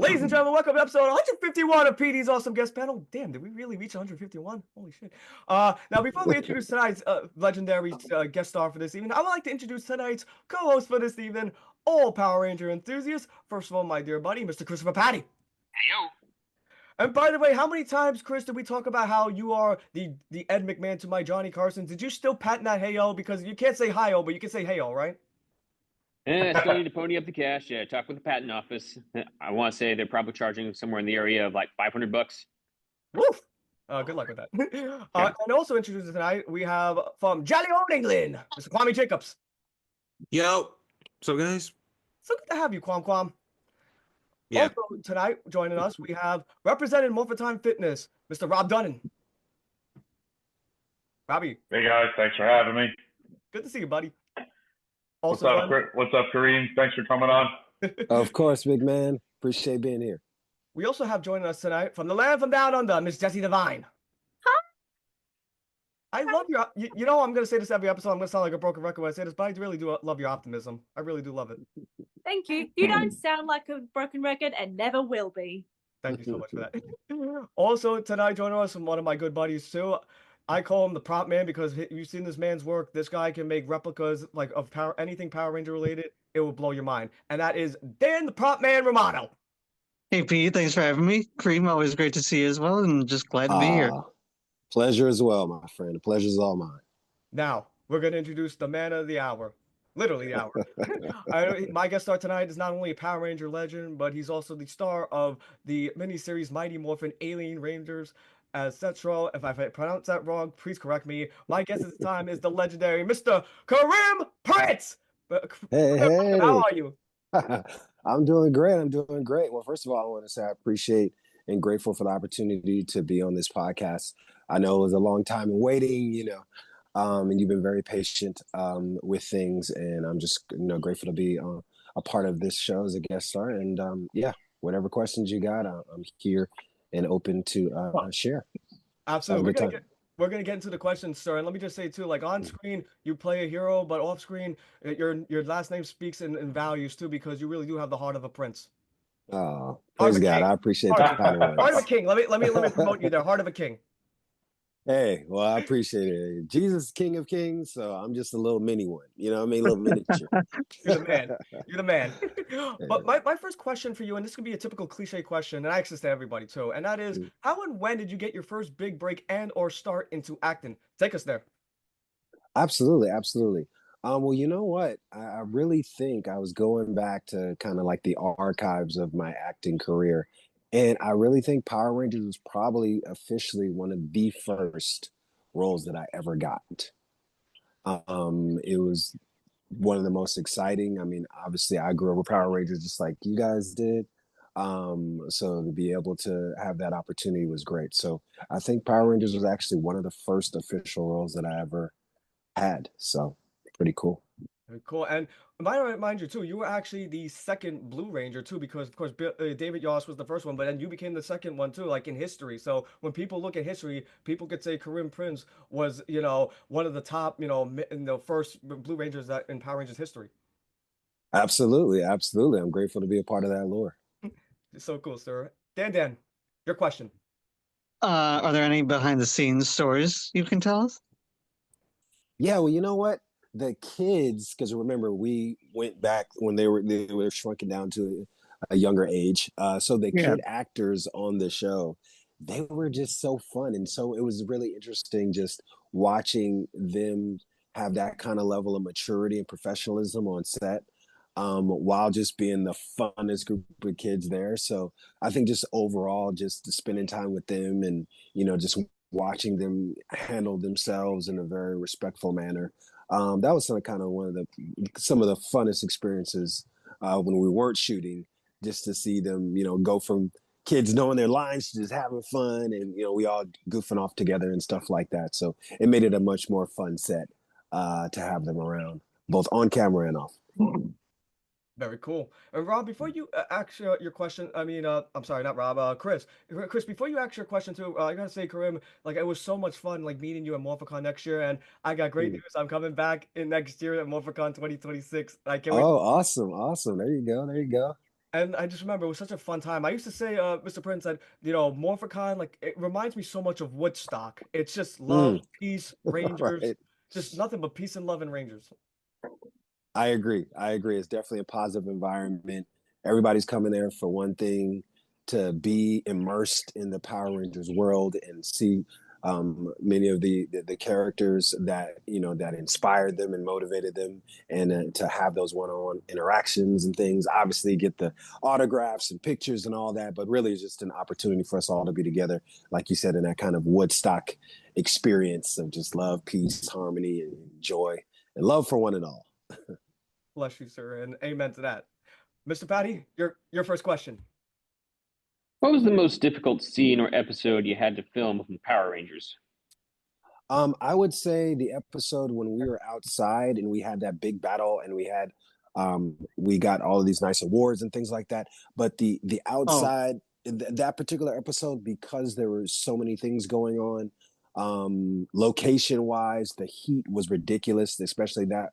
Ladies and gentlemen, welcome to episode 151 of Petey's Awesome Guest Panel. Damn, did we really reach 151? Holy shit. Now, before we introduce tonight's legendary guest star for this evening, I would like to introduce tonight's co-host for this evening, all Power Ranger enthusiasts. First of all, my dear buddy, Mr. Christopher Patty. Hey, yo. And by the way, how many times, Chris, did we talk about how you are the Ed McMahon to my Johnny Carson? Did you still patent that hey-o? Because you can't say hi-o, but you can say hey-o, right? I still need to pony up the cash. Yeah, talk with the patent office. I want to say they're probably charging somewhere in the area of like $500. Woof! Good luck with that. And also introducing tonight, we have from Jolly Old England, Mr. Kwame Jacobs. Yo, so guys. So good to have you, Kwam. Yeah. Also tonight, joining us, we have representing Morphin Fitness, Mr. Rob Dunnan. Robbie. Hey guys, thanks for having me. Good to see you, buddy. Also, what's up, Karim? Thanks for coming on. Of course, big man. Appreciate being here. We also have joining us tonight from the land from down under, Miss Jessie Devine. Huh? I love your, you know, I'm going to say this every episode. I'm going to sound like a broken record when I say this, but I really do love your optimism. I really do love it. Thank you. You don't sound like a broken record and never will be. Thank you so much for that. Also, tonight joining us from one of my good buddies, too. I call him the prop man because you've seen this man's work. This guy can make replicas like of anything Power Ranger related. It will blow your mind. And that is Dan the Prop Man Romano. Hey, Pete, thanks for having me. Karim, always great to see you as well, and just glad to be here. Pleasure as well, my friend. The pleasure is all mine. Now, we're going to introduce the man of the hour. Literally the hour. My guest star tonight is not only a Power Ranger legend, but he's also the star of the miniseries Mighty Morphin Alien Rangers as Central. If I pronounce that wrong, please correct me. My guest at this time is the legendary Mr. Karim Prince. Hey. How are you? I'm doing great. Well, first of all, I want to say I appreciate and grateful for the opportunity to be on this podcast. I know it was a long time in waiting, and you've been very patient with things, and I'm just grateful to be a part of this show as a guest star. And whatever questions you got, I'm here and open to share. Absolutely. We're gonna get into the questions, sir. And let me just say too, like on screen, you play a hero, but off screen, your last name speaks in values too, because you really do have the heart of a prince. Oh, praise God! I appreciate that. Heart of a king. Let me promote you there. Heart of a king. Hey, well, I appreciate it. Jesus is King of Kings, so I'm just a little mini one. You know what I mean? A little miniature. You're the man. But my first question for you, and this could be a typical cliche question, and I ask this to everybody too, and that is, how and when did you get your first big break and or start into acting? Take us there. Absolutely. Well, you know what? I really think I was going back to kind of like the archives of my acting career. And I really think Power Rangers was probably officially one of the first roles that I ever got. It was one of the most exciting. I mean, obviously, I grew up with Power Rangers just like you guys did. So to be able to have that opportunity was great. So I think Power Rangers was actually one of the first official roles that I ever had. So pretty cool. Very cool. And might I remind you too, you were actually the second Blue Ranger too, because of course David Yost was the first one, but then you became the second one too, like in history. So when people look at history, people could say Karim Prince was, one of the top, in the first Blue Rangers that in Power Rangers history. Absolutely. I'm grateful to be a part of that lore. It's so cool, sir. Dan, your question. Are there any behind the scenes stories you can tell us? Yeah, well, you know what? The kids, because remember, we went back when they were shrunken down to a younger age. So the kid actors on the show, they were just so fun. And so it was really interesting just watching them have that kind of level of maturity and professionalism on set, while just being the funnest group of kids there. So I think just overall, just spending time with them and, just watching them handle themselves in a very respectful manner. That was some of the funnest experiences when we weren't shooting, just to see them, go from kids knowing their lines to just having fun and, we all goofing off together and stuff like that. So it made it a much more fun set to have them around, both on camera and off. Very cool. And Rob, before you ask your question, I'm sorry, not Rob, Chris. Chris, before you ask your question too, I gotta say, Karim, like it was so much fun, like meeting you at Morphicon next year, and I got great news. I'm coming back in next year at Morphicon 2026. I can't wait. Oh, awesome! There you go. And I just remember it was such a fun time. I used to say, Mr. Prince, that Morphicon, like it reminds me so much of Woodstock. It's just love, peace, Rangers, Right. just nothing but peace and love and Rangers. I agree. I agree. It's definitely a positive environment. Everybody's coming there for one thing, to be immersed in the Power Rangers world and see many of the characters that that inspired them and motivated them, and to have those one-on-one interactions and things. Obviously, get the autographs and pictures and all that, but really, it's just an opportunity for us all to be together, like you said, in that kind of Woodstock experience of just love, peace, harmony, and joy, and love for one and all. Bless you, sir, and amen to that. Mr. Patty, your first question. What was the most difficult scene or episode you had to film with the Power Rangers? I would say the episode when we were outside and we had that big battle, and we got all of these nice awards and things like that. But the outside, that particular episode, because there were so many things going on, location wise, the heat was ridiculous, especially that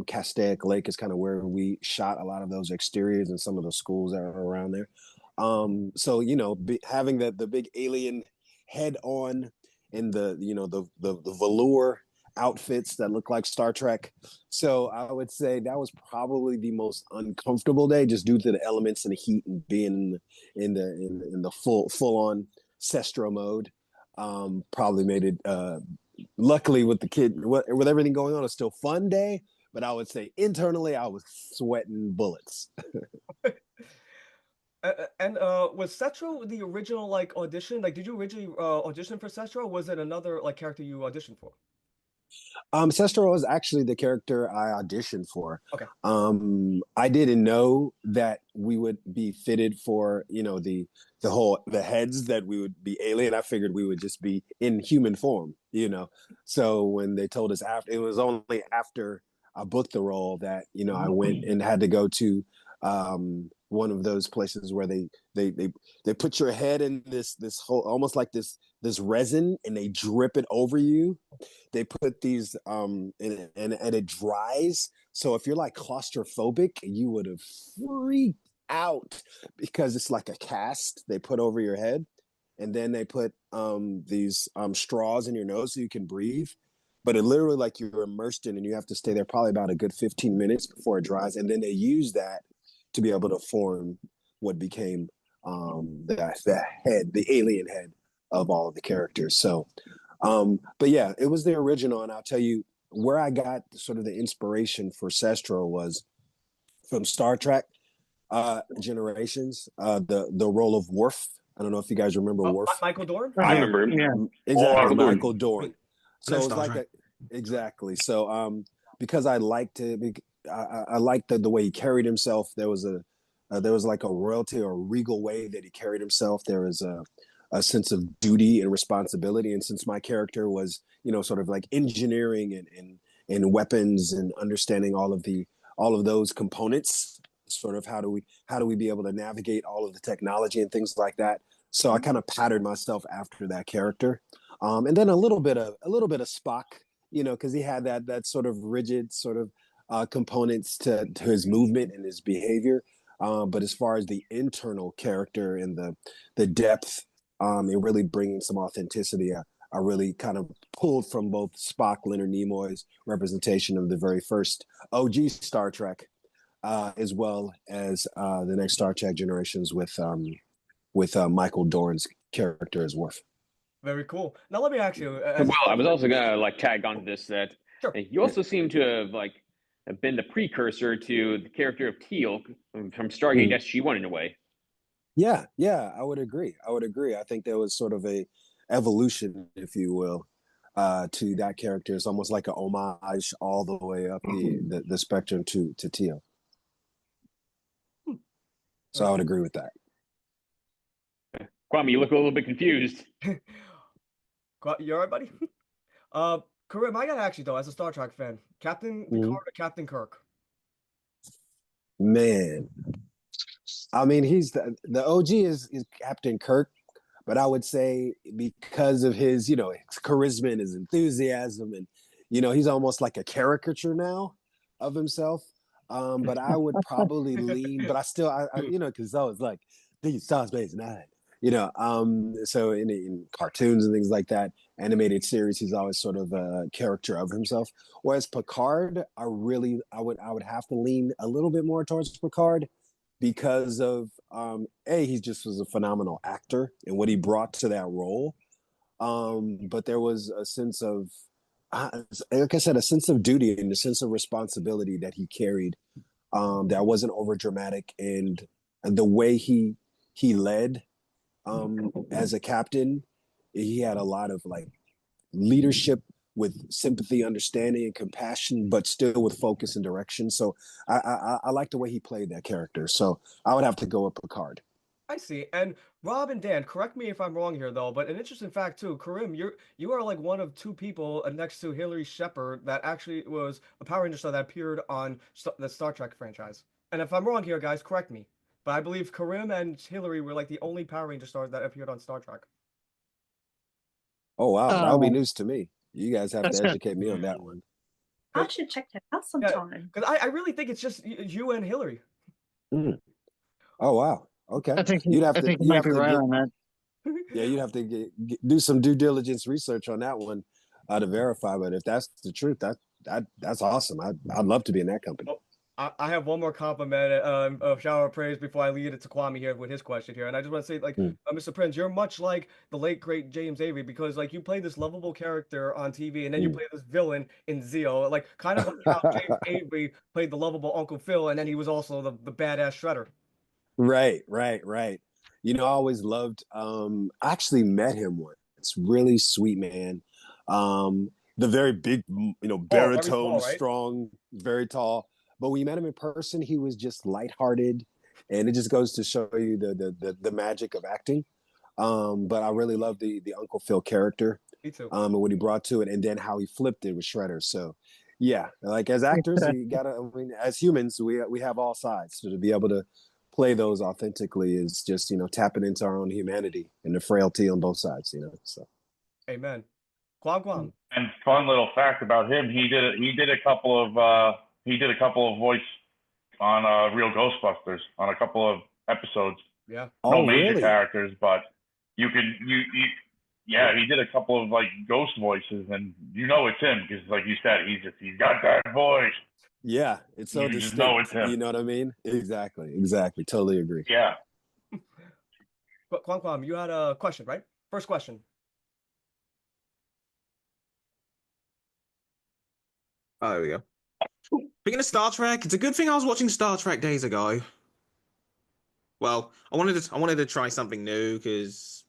Castaic Lake is kind of where we shot a lot of those exteriors and some of the schools that are around there. So having the big alien head on, in the velour outfits that look like Star Trek. So I would say that was probably the most uncomfortable day, just due to the elements and the heat and being in the full on Sestro mode. Probably made it. Luckily, with the kid, with everything going on, it's still a fun day. But I would say internally, I was sweating bullets. And was Setro the original like audition? Like, did you originally audition for Setro? Or was it another like character you auditioned for? Sestro was actually the character I auditioned for. Okay. I didn't know that we would be fitted for the heads, that we would be alien. I figured we would just be in human form. So when they told us, after, it was only after I booked the role that I went and had to go to one of those places where they put your head in this whole, almost like this resin, and they drip it over you. They put these and it dries. So if you're like claustrophobic, you would have freaked out, because it's like a cast they put over your head, and then they put these straws in your nose so you can breathe. But it literally, like, you're immersed in, and you have to stay there probably about a good 15 minutes before it dries, and then they use that to be able to form what became the head, the alien head of all of the characters. So, but yeah, it was the original, and I'll tell you where I got sort of the inspiration for Sestro was from Star Trek Generations, the role of Worf. I don't know if you guys remember Worf. Michael Dorn? I remember him. Yeah. Exactly, Michael Michael Dorn. So it was Star like Trek. exactly. So because I liked it, I liked the way he carried himself. There was like a royalty or a regal way that he carried himself. There was a sense of duty and responsibility. And since my character was, sort of like engineering and weapons and understanding all of those components, sort of how do we be able to navigate all of the technology and things like that. So I kind of patterned myself after that character. And then a little bit of Spock, because he had that sort of rigid sort of components to his movement and his behavior. But as far as the internal character and the depth, and really bringing some authenticity, I really kind of pulled from both Spock, Leonard Nimoy's representation of the very first OG Star Trek, as well as the next Star Trek Generations with Michael Dorn's character as Worf. Very cool. Now let me ask you. Well, I was also gonna tag on to this, that Sure. you also seem to have been the precursor to the character of Teal from Stargate SG-1 in a way. Yeah, I would agree. I think there was sort of a evolution, if you will, to that character. It's almost like an homage all the way up the spectrum to Teal. So I would agree with that. Kwame, you look a little bit confused. You all right, buddy? Karim, I gotta ask you though, as a Star Trek fan, Captain Picard or Captain Kirk? Man, I mean, he's the OG is Captain Kirk, but I would say because of his his charisma and his enthusiasm, and he's almost like a caricature now of himself. But I would probably lean. But I because I was like, these Star Space Nine. So in cartoons and things like that, animated series, he's always sort of a character of himself. Whereas Picard, I would have to lean a little bit more towards Picard because of he just was a phenomenal actor and what he brought to that role. But there was a sense of, like I said, a sense of duty and a sense of responsibility that he carried. That wasn't over dramatic, and the way he led as a captain, he had a lot of like leadership with sympathy, understanding, and compassion, but still with focus and direction. So I like the way he played that character. So I would have to go with Picard. I see. And Rob and Dan, correct me if I'm wrong here though, but an interesting fact too, Karim, you are like one of two people next to Hilary Shepard that actually was a Power Ranger star that appeared on the Star Trek franchise. And if I'm wrong here, guys, correct me. But I believe Karim and Hilary were like the only Power Ranger stars that appeared on Star Trek. Oh wow, that'll be news to me. You guys have to That's educate me on that one. I should check that out sometime. Because I really think it's just you and Hilary. Mm. Oh wow. Okay. I think you'd have I to. think you You'd might have be to right get, on that. yeah, you'd have to do some due diligence research on that one to verify. But if that's the truth, that's awesome. I'd love to be in that company. Well, I have one more compliment, a shower of praise before I lead it to Kwame here with his question here, and I just want to say, like, Mr. Prince, you're much like the late great James Avery because, like, you play this lovable character on TV, and then you play this villain in Zeo, like, kind of like how James Avery played the lovable Uncle Phil, and then he was also the badass Shredder. Right. I always loved. I actually met him once. It's really sweet man. The very big, baritone, tall, right? strong, very tall. But when you met him in person, he was just lighthearted, and it just goes to show you the magic of acting. But I really love the Uncle Phil character. Me too. And what he brought to it, and then how he flipped it with Shredder. So, yeah, like as actors, you gotta. I mean, as humans, we have all sides. So to be able to play those authentically is just tapping into our own humanity and the frailty on both sides. So. Amen. Guam. And fun little fact about him: he did a couple of voice on Real Ghostbusters on a couple of episodes. Yeah. No major really? characters, but he did a couple of like ghost voices, and it's him because, like you said, he's got that voice. Yeah, it's so You distinct. just know it's him. You know what I mean? Exactly. Totally agree. Yeah. Kwam, you had a question, right? First question. Oh, there we go. Speaking of Star Trek, it's a good thing I was watching Star Trek days ago. Well, I wanted to try something new because,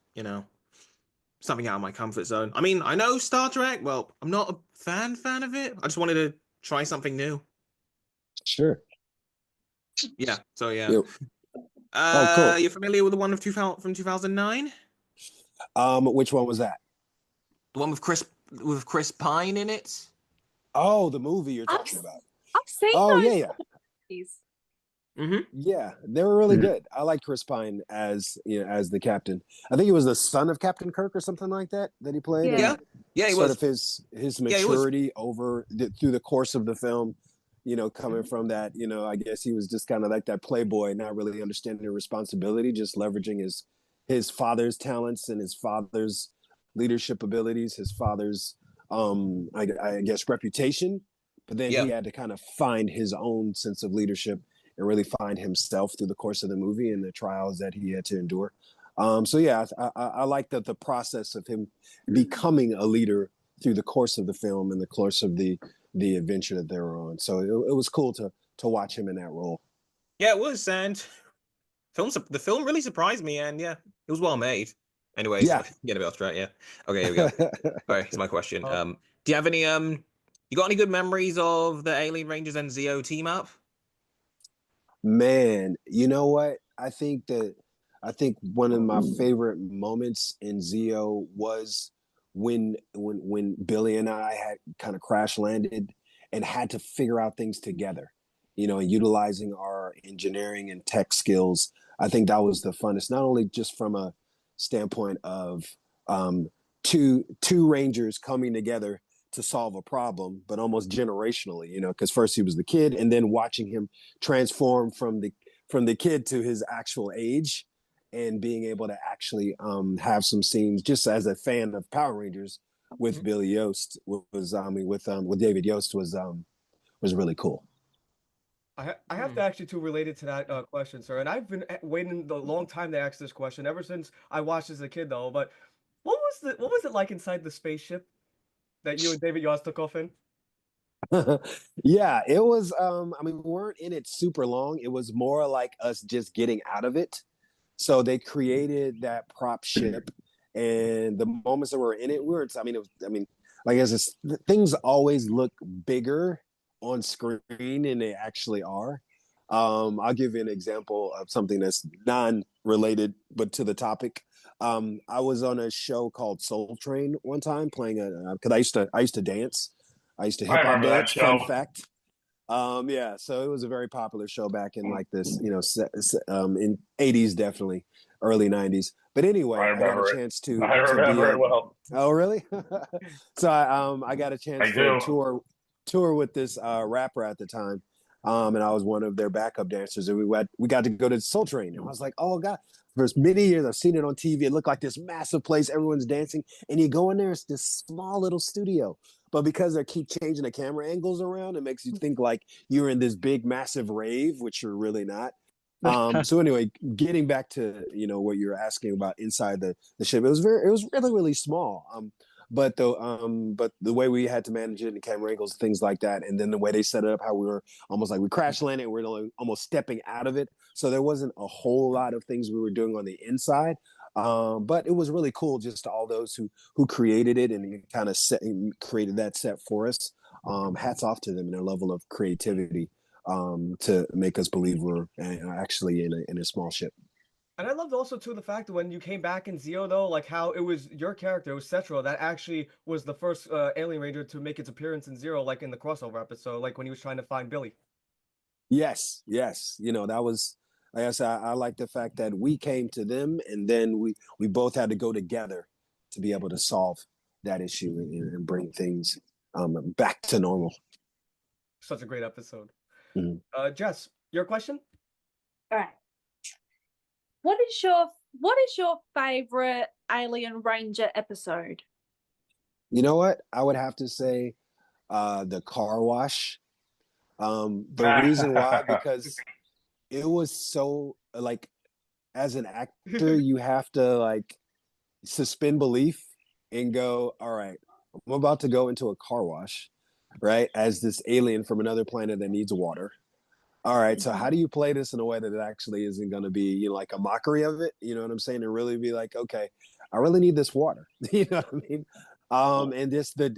something out of my comfort zone. I mean, I know Star Trek. Well, I'm not a fan of it. I just wanted to try something new. Sure. Yeah. So yeah. Yep. Cool. You're familiar with the one from 2009? Which one was that? The one with Chris Pine in it? Oh, the movie you're talking about. I've seen Oh, those yeah. movies. Mm-hmm. Yeah, they were really good. I like Chris Pine as the captain. I think he was the son of Captain Kirk or something like that he played. Yeah. Yeah, he sort was. of his maturity through the course of the film. Coming from that, I guess he was just kind of like that playboy, not really understanding the responsibility, just leveraging his father's talents and his father's leadership abilities, his father's I guess reputation. But then he had to kind of find his own sense of leadership and really find himself through the course of the movie and the trials that he had to endure. So yeah, I like the process of him becoming a leader through the course of the film and the course of the adventure that they were on. So it was cool to watch him in that role. Yeah, it was, and the film really surprised me, and yeah, it was well made. Anyways, get a bit off track. Yeah. Okay, here we go. All right, here's my question. Do you have any you got any good memories of the Alien Rangers and Zeo team up? Man, you know what? I think one of my favorite moments in Zeo was when Billy and I had kind of crash landed and had to figure out things together, and utilizing our engineering and tech skills. I think that was the funnest, not only just from a standpoint of two Rangers coming together to solve a problem, but almost generationally, because first he was the kid, and then watching him transform from the kid to his actual age, and being able to actually have some scenes. Just as a fan of Power Rangers with Billy Yost was, with David Yost was really cool. I have to actually too related to that question, sir. And I've been waiting a long time to ask this question ever since I watched as a kid, though. But what was it like inside the spaceship that you and David Yost took off in? Yeah, it was. We weren't in it super long. It was more like us just getting out of it. So they created that prop ship, and the moments that we were in it, we were. I mean, it was. I mean, like as this, things always look bigger on screen than they actually are. I'll give you an example of something that's non-related but to the topic. I was on a show called Soul Train one time playing because I used to dance. I used to I hip hop remember that dance. show. Fun fact. Yeah, so it was a very popular show back in like this, in '80s, definitely early '90s. But anyway, I got a chance to I remember be it well. Oh, really? So I got a chance I to do. tour with this rapper at the time, and I was one of their backup dancers, and we got to go to Soul Train, and I was like, oh god. For many years, I've seen it on TV. It looked like this massive place, everyone's dancing, and you go in there, it's this small little studio. But because they keep changing the camera angles around, it makes you think like you're in this big, massive rave, which you're really not. So anyway, getting back to what you're asking about inside the ship, it was really really small. But the way we had to manage it, and the camera angles, things like that, and then the way they set it up, how we were almost like we crash landed, we were almost stepping out of it, so there wasn't a whole lot of things we were doing on the inside. But it was really cool, just all those who created it and kind of created that set for us. Hats off to them and their level of creativity to make us believe we're actually in a small ship. And I loved also too the fact that when you came back in Zeo though, like how it was your character, it was Cetro, that actually was the first Alien Ranger to make its appearance in Zero, like in the crossover episode, like when he was trying to find Billy. Yes. That was. Like I said, I like the fact that we came to them, and then we both had to go together to be able to solve that issue and bring things back to normal. Such a great episode. Mm-hmm. Jess, your question? All right. What is your favorite Alien Ranger episode? You know what? I would have to say the car wash. The reason why, because it was so like, as an actor, you have to like suspend belief and go, all right, I'm about to go into a car wash, right? As this alien from another planet that needs water. All right, so how do you play this in a way that it actually isn't going to be, like a mockery of it? You know what I'm saying? And really be like, okay, I really need this water. You know what I mean? And just the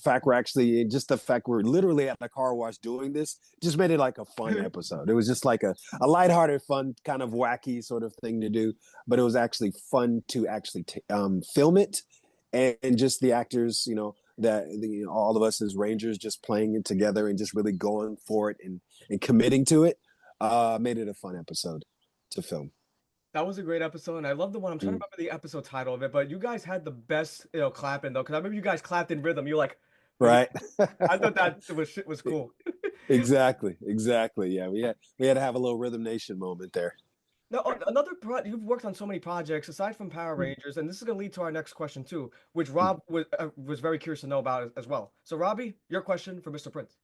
fact the fact we're literally at the car wash doing this just made it like a fun episode. It was just like a lighthearted, fun, kind of wacky sort of thing to do, but it was actually fun to actually film it, and just the actors, that all of us as Rangers just playing it together and just really going for it and committing to it, made it a fun episode to film. That was a great episode, and I love the one. I'm trying to remember the episode title of it, but you guys had the best, clapping though, because I remember you guys clapped in rhythm. You're like, right? I thought that was cool. Exactly. Yeah, we had to have a little Rhythm Nation moment there. Now, you've worked on so many projects aside from Power Rangers, and this is going to lead to our next question too, which Rob was very curious to know about as well. So, Robbie, your question for Mr. Prince.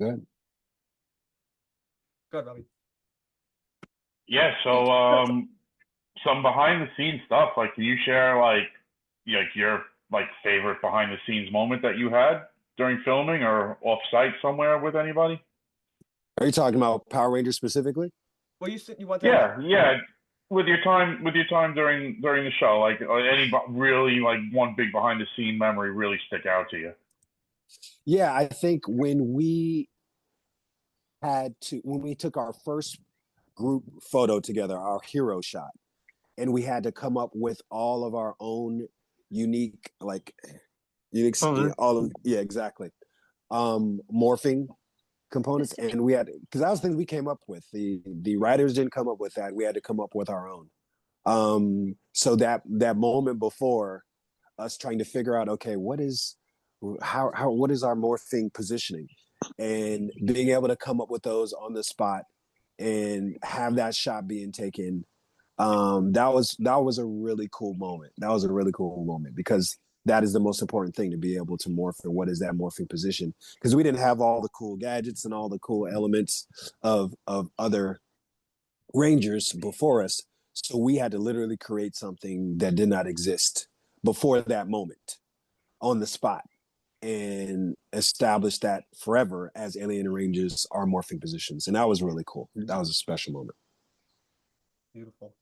Good. Go ahead, Robbie. Yeah, so some behind the scenes stuff. Like, can you share your favorite behind the scenes moment that you had during filming or off site somewhere with anybody? Are you talking about Power Rangers specifically? Well, you said you want to. Yeah. With your time during the show, like any really one big behind the scene memory really stick out to you? Yeah, I think when we took our first group photo together, our hero shot, and we had to come up with all of our own unique exactly morphing components, and we had, because that was the thing we came up with. The writers didn't come up with that. We had to come up with our own. So that moment before us trying to figure out, okay, what is what is our morphing positioning, and being able to come up with those on the spot and have that shot being taken. That was a really cool moment. That was a really cool moment because that is the most important thing, to be able to morph. And what is that morphing position? Because we didn't have all the cool gadgets and all the cool elements of other Rangers before us. So we had to literally create something that did not exist before that moment on the spot and establish that forever as Alien Rangers are morphing positions. And that was really cool. That was a special moment. Beautiful.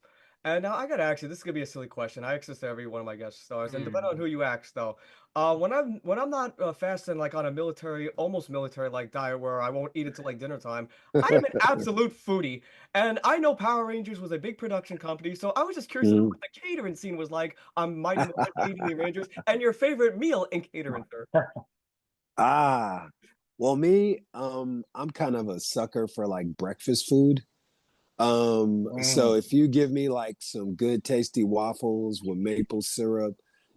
And now I gotta ask you, this is gonna be a silly question. I ask this to every one of my guest stars, and depending on who you ask, though, when I'm not fasting like on a military, almost military like diet where I won't eat until like dinner time, I am an absolute foodie, and I know Power Rangers was a big production company, so I was just curious to know what the catering scene was like on Mighty Morphin Alien Rangers, and your favorite meal in catering, sir. Well, me, I'm kind of a sucker for like breakfast food. So if you give me like some good tasty waffles with maple syrup,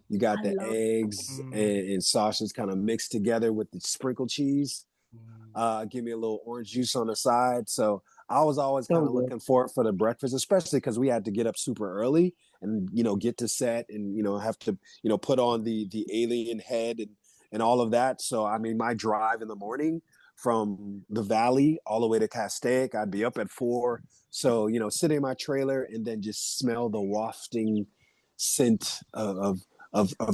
you got the eggs and sausage kind of mixed together with the sprinkled cheese. Give me a little orange juice on the side. So I was always kind of looking for the breakfast, especially because we had to get up super early and get to set and have to put on the alien head and all of that. So I mean, my drive in the morning from the valley all the way to Castaic, I'd be up at 4. So, sitting in my trailer and then just smell the wafting scent of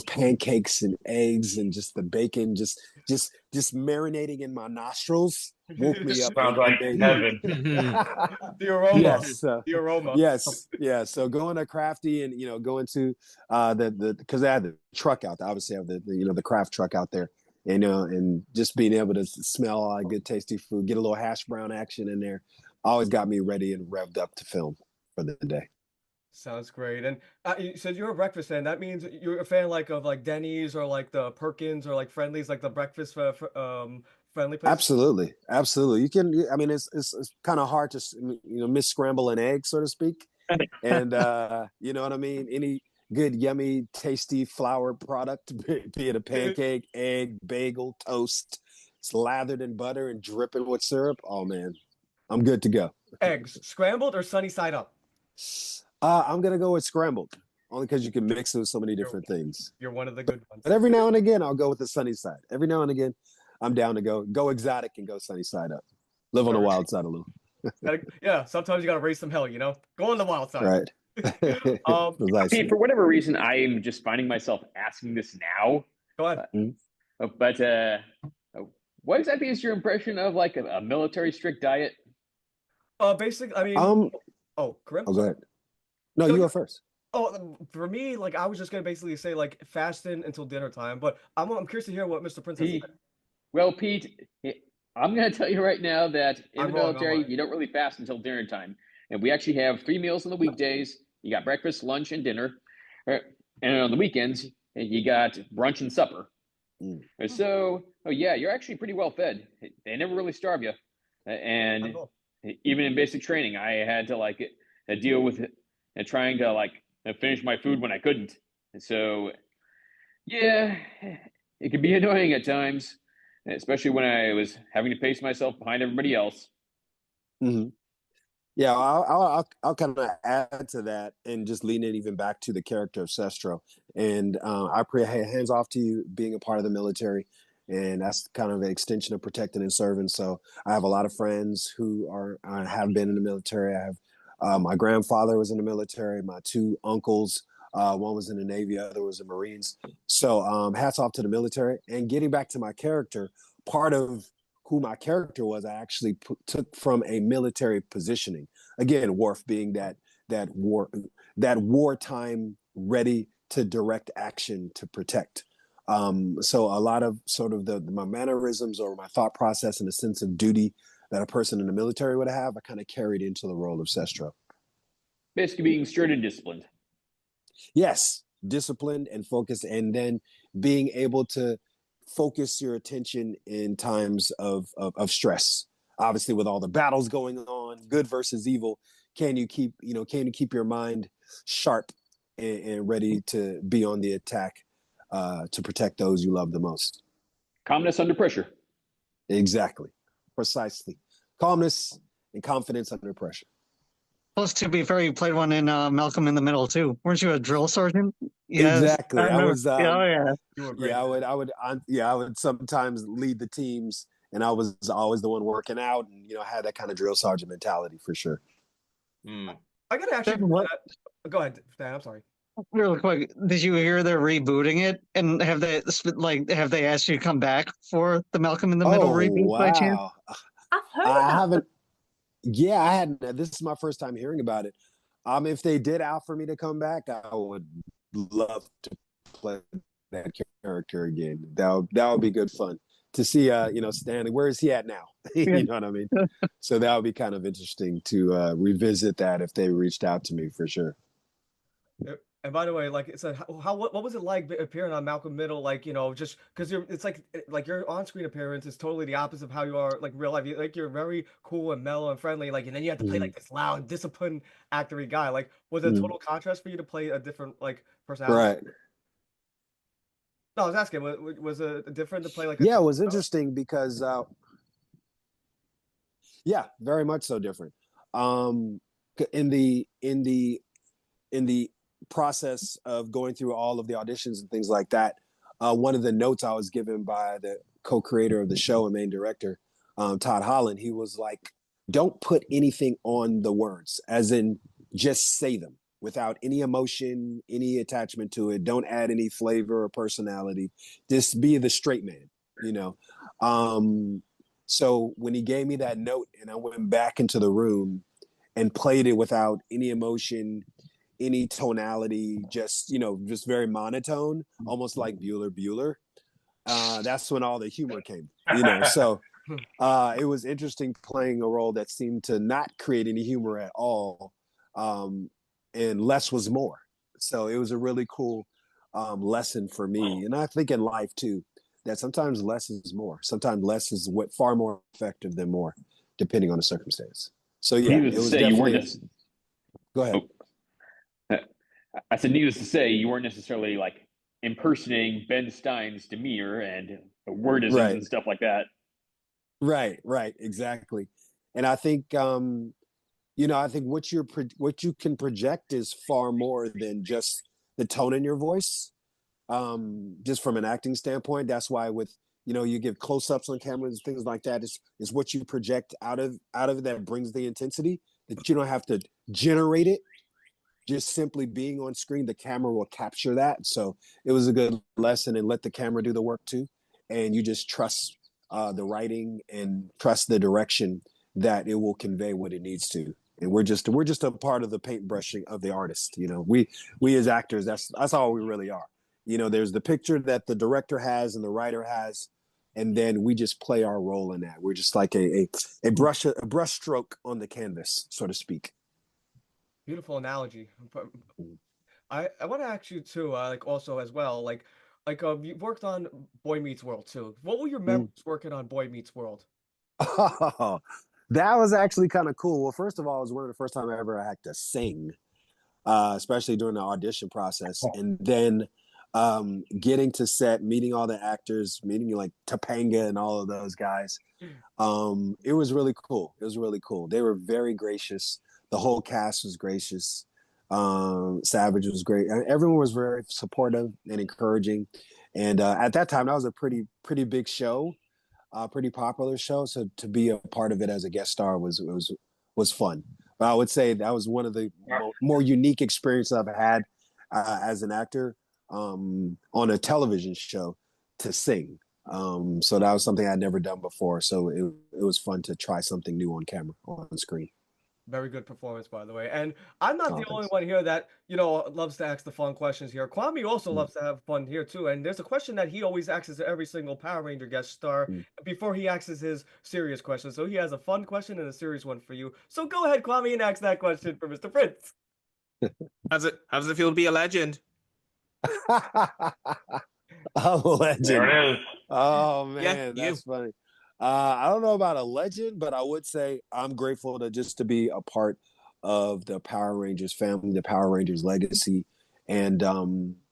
pancakes and eggs and just the bacon just marinating in my nostrils woke me up. Sounds like heaven. The aroma. Yes, the aroma. Yes, yeah. So going to Crafty and going to because they had the truck out there. Obviously, I have the craft truck out there. And just being able to smell all that good, tasty food, get a little hash brown action in there, always got me ready and revved up to film for the day. Sounds great. And you said you're a breakfast fan. That means you're a fan of like Denny's or like the Perkins or like Friendly's, like the breakfast friendly place. Absolutely. You can. I mean, it's kind of hard to miss scramble an egg, so to speak. And you know what I mean. Any good, yummy, tasty flour product, be it a pancake, egg, bagel, toast, slathered in butter and dripping with syrup. Oh man, I'm good to go. Eggs scrambled or sunny side up? I'm gonna go with scrambled, only because you can mix it with so many different things. You're one of the good ones. But every now and again, I'll go with the sunny side. Every now and again, I'm down to go exotic and go sunny side up. Live on the wild side a little. Yeah, sometimes you gotta raise some hell. Go on the wild side. Right. Pete, for whatever reason, I am just finding myself asking this now. Go ahead. But what exactly is your impression of like a military strict diet? Basically, I mean, Karim? Go ahead. No, you go first. Oh, for me, like I was just gonna basically say like fasting until dinner time, but I'm curious to hear what Mr. Prince has said. Well, Pete, I'm gonna tell you right now that in the military, you don't really fast until dinner time. And we actually have 3 meals on the weekdays. You got breakfast, lunch, and dinner. And on the weekends, you got brunch and supper. So, yeah, you're actually pretty well fed. They never really starve you. And even in basic training, I had to deal with it and trying to finish my food when I couldn't. And so, yeah, it could be annoying at times, especially when I was having to pace myself behind everybody else. Mm-hmm. Yeah, I'll kind of add to that and just lean it even back to the character of Sestro. And I pray hands off to you being a part of the military. And that's kind of an extension of protecting and serving. So I have a lot of friends who have been in the military. I have my grandfather was in the military. My 2 uncles, one was in the Navy, the other was in Marines. So hats off to the military. And getting back to my character, part of who my character was, I actually took from a military positioning. Again, Worf being that wartime ready to direct action to protect. So a lot of sort of my mannerisms or my thought process and a sense of duty that a person in the military would have, I kind of carried into the role of Sestro. Basically being strict and disciplined. Yes, disciplined and focused, and then being able to focus your attention in times of stress. Obviously, with all the battles going on, good versus evil, can you keep your mind sharp and ready to be on the attack to protect those you love the most? Calmness under pressure. Exactly. Precisely. Calmness and confidence under pressure. Plus, to be fair, you played one in Malcolm in the Middle too. Weren't you a drill sergeant? Yes, Exactly. I was. oh yeah. You were great. Yeah, I would sometimes lead the teams, and I was always the one working out, and had that kind of drill sergeant mentality for sure. I gotta actually. Go ahead, Stan. I'm sorry. Real quick, did you hear they're rebooting it? And have they asked you to come back for the Malcolm in the Middle reboot by chance? I've heard I about haven't. Yeah, I hadn't. This is my first time hearing about it. If they did offer me to come back, I would love to play that character again. That would be good fun to see. Stanley, where is he at now? You know what I mean? So that would be kind of interesting to revisit that if they reached out to me for sure. And by the way, like it said, what was it like appearing on Malcolm Middle? Like, just because it's like your on-screen appearance is totally the opposite of how you are like real life. You're very cool and mellow and friendly. Like, and then you have to play like this loud, disciplined, actory guy. Like, was it a total contrast for you to play a different like personality? Right. No, I was asking, was it different to play like? Yeah, it was interesting because, yeah, very much so different. In the process of going through all of the auditions and things like that, one of the notes I was given by the co-creator of the show and main director, Todd Holland, he was like, don't put anything on the words, as in just say them without any emotion, any attachment to it. Don't add any flavor or personality. Just be the straight man, So when he gave me that note and I went back into the room and played it without any emotion, any tonality, just very monotone, almost like Bueller. That's when all the humor came, So it was interesting playing a role that seemed to not create any humor at all, and less was more. So it was a really cool lesson for me, and I think in life too, that sometimes less is more. Sometimes less is far more effective than more, depending on the circumstance. So yeah, it was definitely. Go ahead. I said, needless to say, you weren't necessarily like impersonating Ben Stein's demeanor and wordisms and stuff like that. Right, exactly. And I think, I think what you can project is far more than just the tone in your voice. Just from an acting standpoint, that's why with you give close-ups on cameras and things like that. Is what you project out of it that brings the intensity. That you don't have to generate it. Just simply being on screen, the camera will capture that. So it was a good lesson, and let the camera do the work too. And you just trust the writing and trust the direction that it will convey what it needs to. And we're just a part of the paintbrushing of the artist. We as actors, that's all we really are. There's the picture that the director has and the writer has, and then we just play our role in that. We're just like a brush stroke on the canvas, so to speak. Beautiful analogy. I want to ask you too, like also as well, like you worked on Boy Meets World too. What were your memories working on Boy Meets World? Oh, that was actually kind of cool. Well, first of all, it was one of the first time I ever had to sing, especially during the audition process, and then getting to set, meeting all the actors, meeting like Topanga and all of those guys. It was really cool. They were very gracious. The whole cast was gracious. Savage was great. Everyone was very supportive and encouraging. And at that time, that was a pretty big show, pretty popular show. So to be a part of it as a guest star was fun. But I would say that was one of the more unique experiences I've had as an actor on a television show to sing. So that was something I'd never done before. So it was fun to try something new on camera, on screen. Very good performance, by the way. And I'm not the only one here that, loves to ask the fun questions here. Kwame also loves to have fun here, too. And there's a question that he always asks to every single Power Ranger guest star before he asks his serious question. So he has a fun question and a serious one for you. So go ahead, Kwame, and ask that question for Mr. Prince. How does it feel to be a legend? A legend. There it is. Oh, man, that's funny. I don't know about a legend, but I would say I'm grateful to be a part of the Power Rangers family, the Power Rangers legacy. And,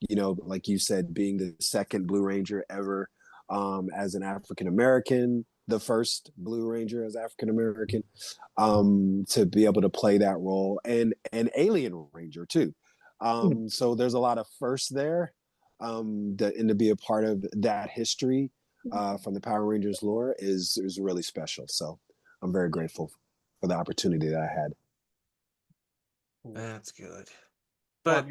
like you said, being the second Blue Ranger ever as an African American, the first Blue Ranger as African American, to be able to play that role, and an Alien Ranger too. So there's a lot of firsts there, and to be a part of that history from the Power Rangers lore is really special. So I'm very grateful for the opportunity that I had. That's good. But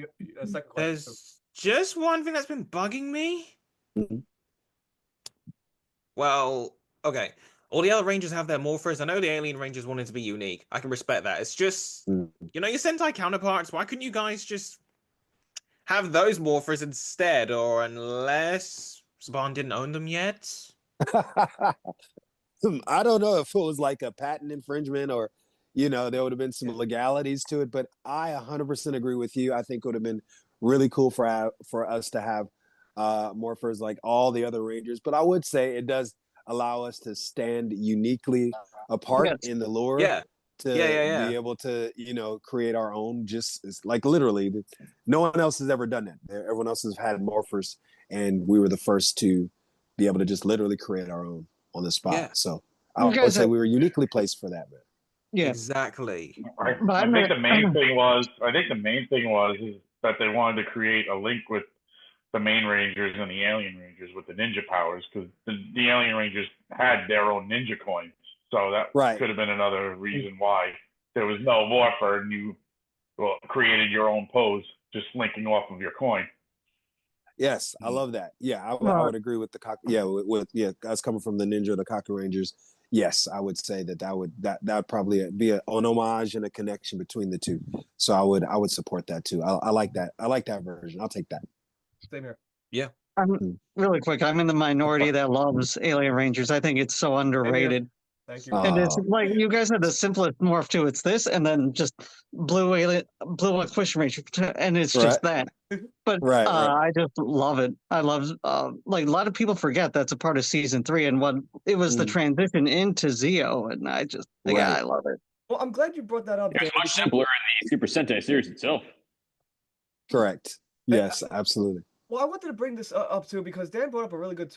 there's just one thing that's been bugging me. Mm-hmm. Well, okay. All the other Rangers have their morphers. I know the Alien Rangers wanted to be unique. I can respect that. It's just, your Sentai counterparts, why couldn't you guys just have those morphers instead? Or unless Saban didn't own them yet? I don't know if it was like a patent infringement or, there would have been some legalities to it, but I 100% agree with you. I think it would have been really cool for us to have morphers like all the other Rangers. But I would say it does allow us to stand uniquely apart in the lore. Yeah. To be able to, create our own, just like literally, no one else has ever done that. Everyone else has had morphers, and we were the first to be able to just literally create our own on the spot. Yeah. So I would say we were uniquely placed for that, man. Yeah, exactly. I think the main thing was is that they wanted to create a link with the main Rangers and the Alien Rangers with the ninja powers, because the Alien Rangers had their own ninja coins. So that could have been another reason why there was no morpher and you created your own pose, just linking off of your coin. Yes, I love that. Yeah, I would agree with the us coming from the Ninja, the Kaku Rangers. Yes, I would say that would probably be an homage and a connection between the two. So I would support that too. I like that. I like that version. I'll take that. Same here. Yeah. Really quick, I'm in the minority that loves Alien Rangers. I think it's so underrated. Thank you. And it's like you guys had the simplest morph too. It's this, and then just blue Equation Ranger, and it's just that. But I just love it. I love like a lot of people forget that's a part of season 3, and what it was the transition into Zeo, and I just I love it. Well, I'm glad you brought that up. It's much simpler in the Super Sentai series itself. Correct. Yes, absolutely. Well, I wanted to bring this up too because Dan brought up a really good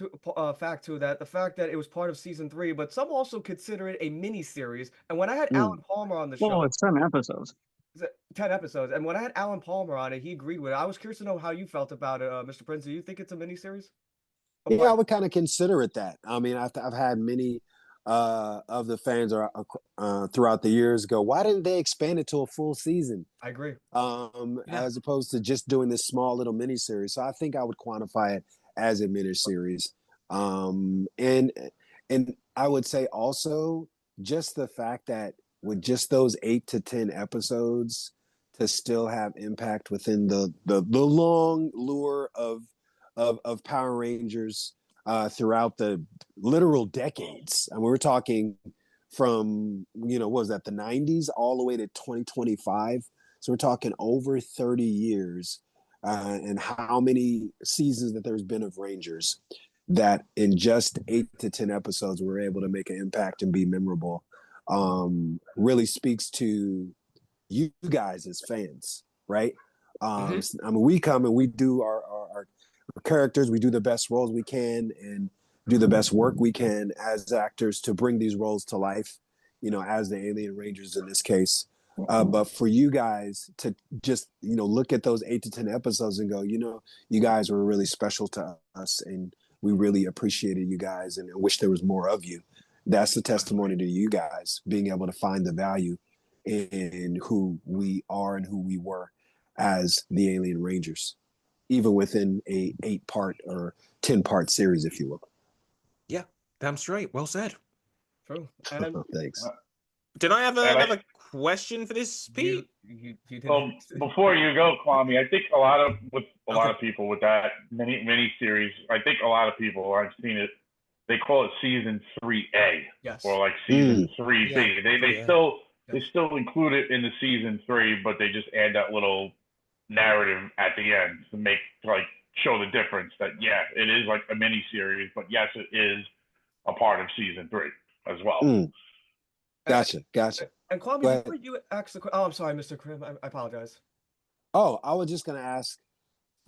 fact too, that the fact that it was part of season 3, but some also consider it a mini series. And when I had Alan Palmer on the show, it's 10 episodes. 10 episodes. And when I had Alan Palmer on it, he agreed with it. I was curious to know how you felt about it, Mr. Prince. Do you think it's a mini series? Yeah, I would kind of consider it that. I mean, I've had many of the fans throughout the years go, why didn't they expand it to a full season? I agree. As opposed to just doing this small little mini series. So I think I would quantify it as a mini series. And I would say also just the fact that with just those 8 to 10 episodes to still have impact within the long lure of Power Rangers throughout the literal decades. And we're talking from, what was that, the 90s all the way to 2025. So we're talking over 30 years and how many seasons that there's been of Rangers that in just 8 to 10 episodes we're able to make an impact and be memorable really speaks to you guys as fans, right? I mean, we come and we do our characters, we do the best roles we can and do the best work we can as actors to bring these roles to life, as the Alien Rangers in this case. But for you guys to just, look at those 8 to 10 episodes and go, you guys were really special to us and we really appreciated you guys and wish there was more of you. That's the testimony to you guys being able to find the value in who we are and who we were as the Alien Rangers, even within a 8-part or 10-part series, if you will. Yeah, damn straight. Well said. True. Thanks. Did I have another question for this, Pete? Well, before you go, Kwame, I think a lot of people with that mini series, I think a lot of people, I've seen it, they call it season 3A, or like season 3B. They still include it in the season 3, but they just add that little narrative at the end to show the difference that it is like a mini series, but yes, it is a part of season 3 as well. Gotcha. And Kwame, before you ask I'm sorry, Mr. Karim, I apologize. Oh, I was just going to ask,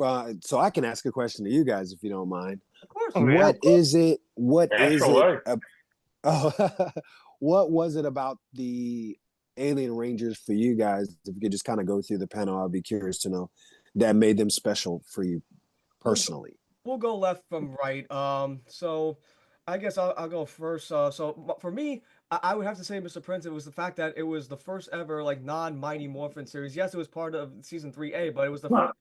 So I can ask a question to you guys if you don't mind. Of course. What is it? What is it? What was it about the Alien Rangers for you guys? If you could just kind of go through the panel, I'd be curious to know that made them special for you personally. We'll go left from right. So I guess I'll go first. So for me, I would have to say, Mr. Prince, it was the fact that it was the first ever like non-Mighty Morphin series. Yes, it was part of season 3A, but it was the first,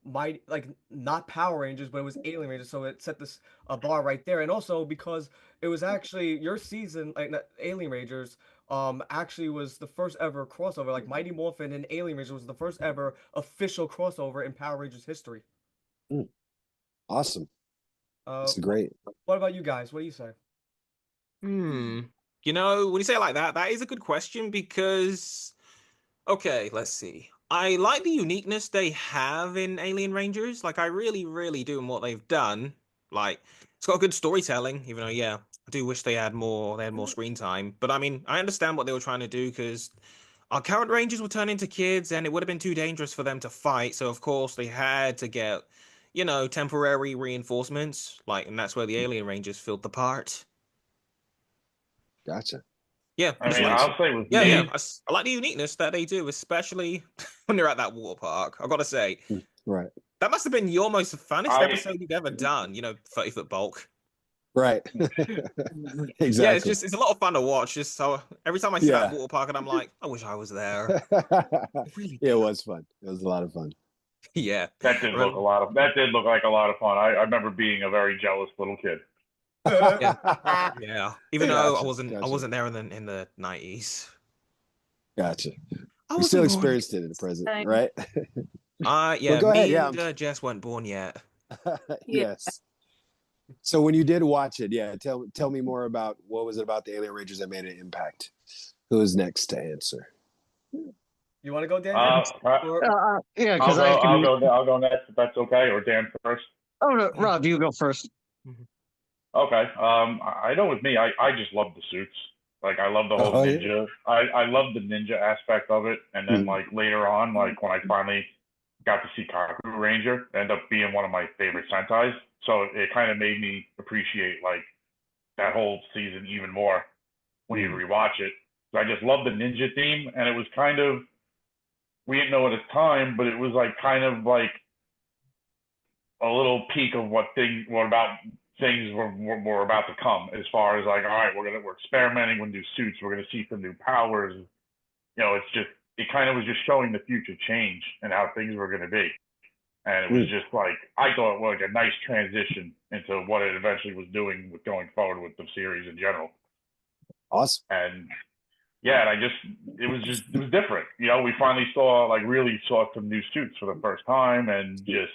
mighty, like not Power Rangers, but it was Alien Rangers. So it set this a bar right there. And also because it was actually your season, like Alien Rangers, actually was the first ever crossover. Like Mighty Morphin and Alien Rangers was the first ever official crossover in Power Rangers history. Awesome. That's great. What about you guys? What do you say? When you say it like that, that is a good question because, okay, let's see. I like the uniqueness they have in Alien Rangers. Like, I really, really do in what they've done. Like, it's got good storytelling, even though, yeah, I do wish they had more screen time. But I mean, I understand what they were trying to do because our current Rangers would turn into kids and it would have been too dangerous for them to fight. So, of course, they had to get, temporary reinforcements. And that's where the Alien Rangers filled the part. Gotcha. Yeah, I'll say with me, I like the uniqueness that they do, especially when they're at that water park. I've got to say, right, that must have been your most funnest episode you've ever done. 30-foot bulk. Right. Exactly. Yeah, it's a lot of fun to watch. Just so every time I see that water park, and I'm like, I wish I was there. It was fun. It was a lot of fun. Yeah, that did look like a lot of fun. I remember being a very jealous little kid. Yeah. Even though I wasn't there in the 90s. Gotcha. You still experienced it in the present, right? Yeah. Go ahead. And Jess weren't born yet. Yes. So when you did watch it, tell me more about what was it about the Alien Rangers that made an impact. Who is next to answer? You want to go, Dan? Yeah, because I'll go next if that's okay, or Dan first. Oh no, Rob, you go first. Okay. I know with me, I just love the suits. Like I love the whole ninja. Yeah. I love the ninja aspect of it. And then like later on, like when I finally got to see Kaku Ranger, it ended up being one of my favorite Sentais. So it kind of made me appreciate like that whole season even more when you rewatch it. So I just love the ninja theme, and it was kind of, we didn't know at the time, but it was like kind of like a little peek of what things were about to come, as far as like, all right, we're experimenting with new suits, we're gonna see some new powers. It kind of was just showing the future change and how things were gonna be. And it was just like, I thought it was like a nice transition into what it eventually was doing with going forward with the series in general. Awesome. And yeah, and it was different. We finally really saw some new suits for the first time, and just,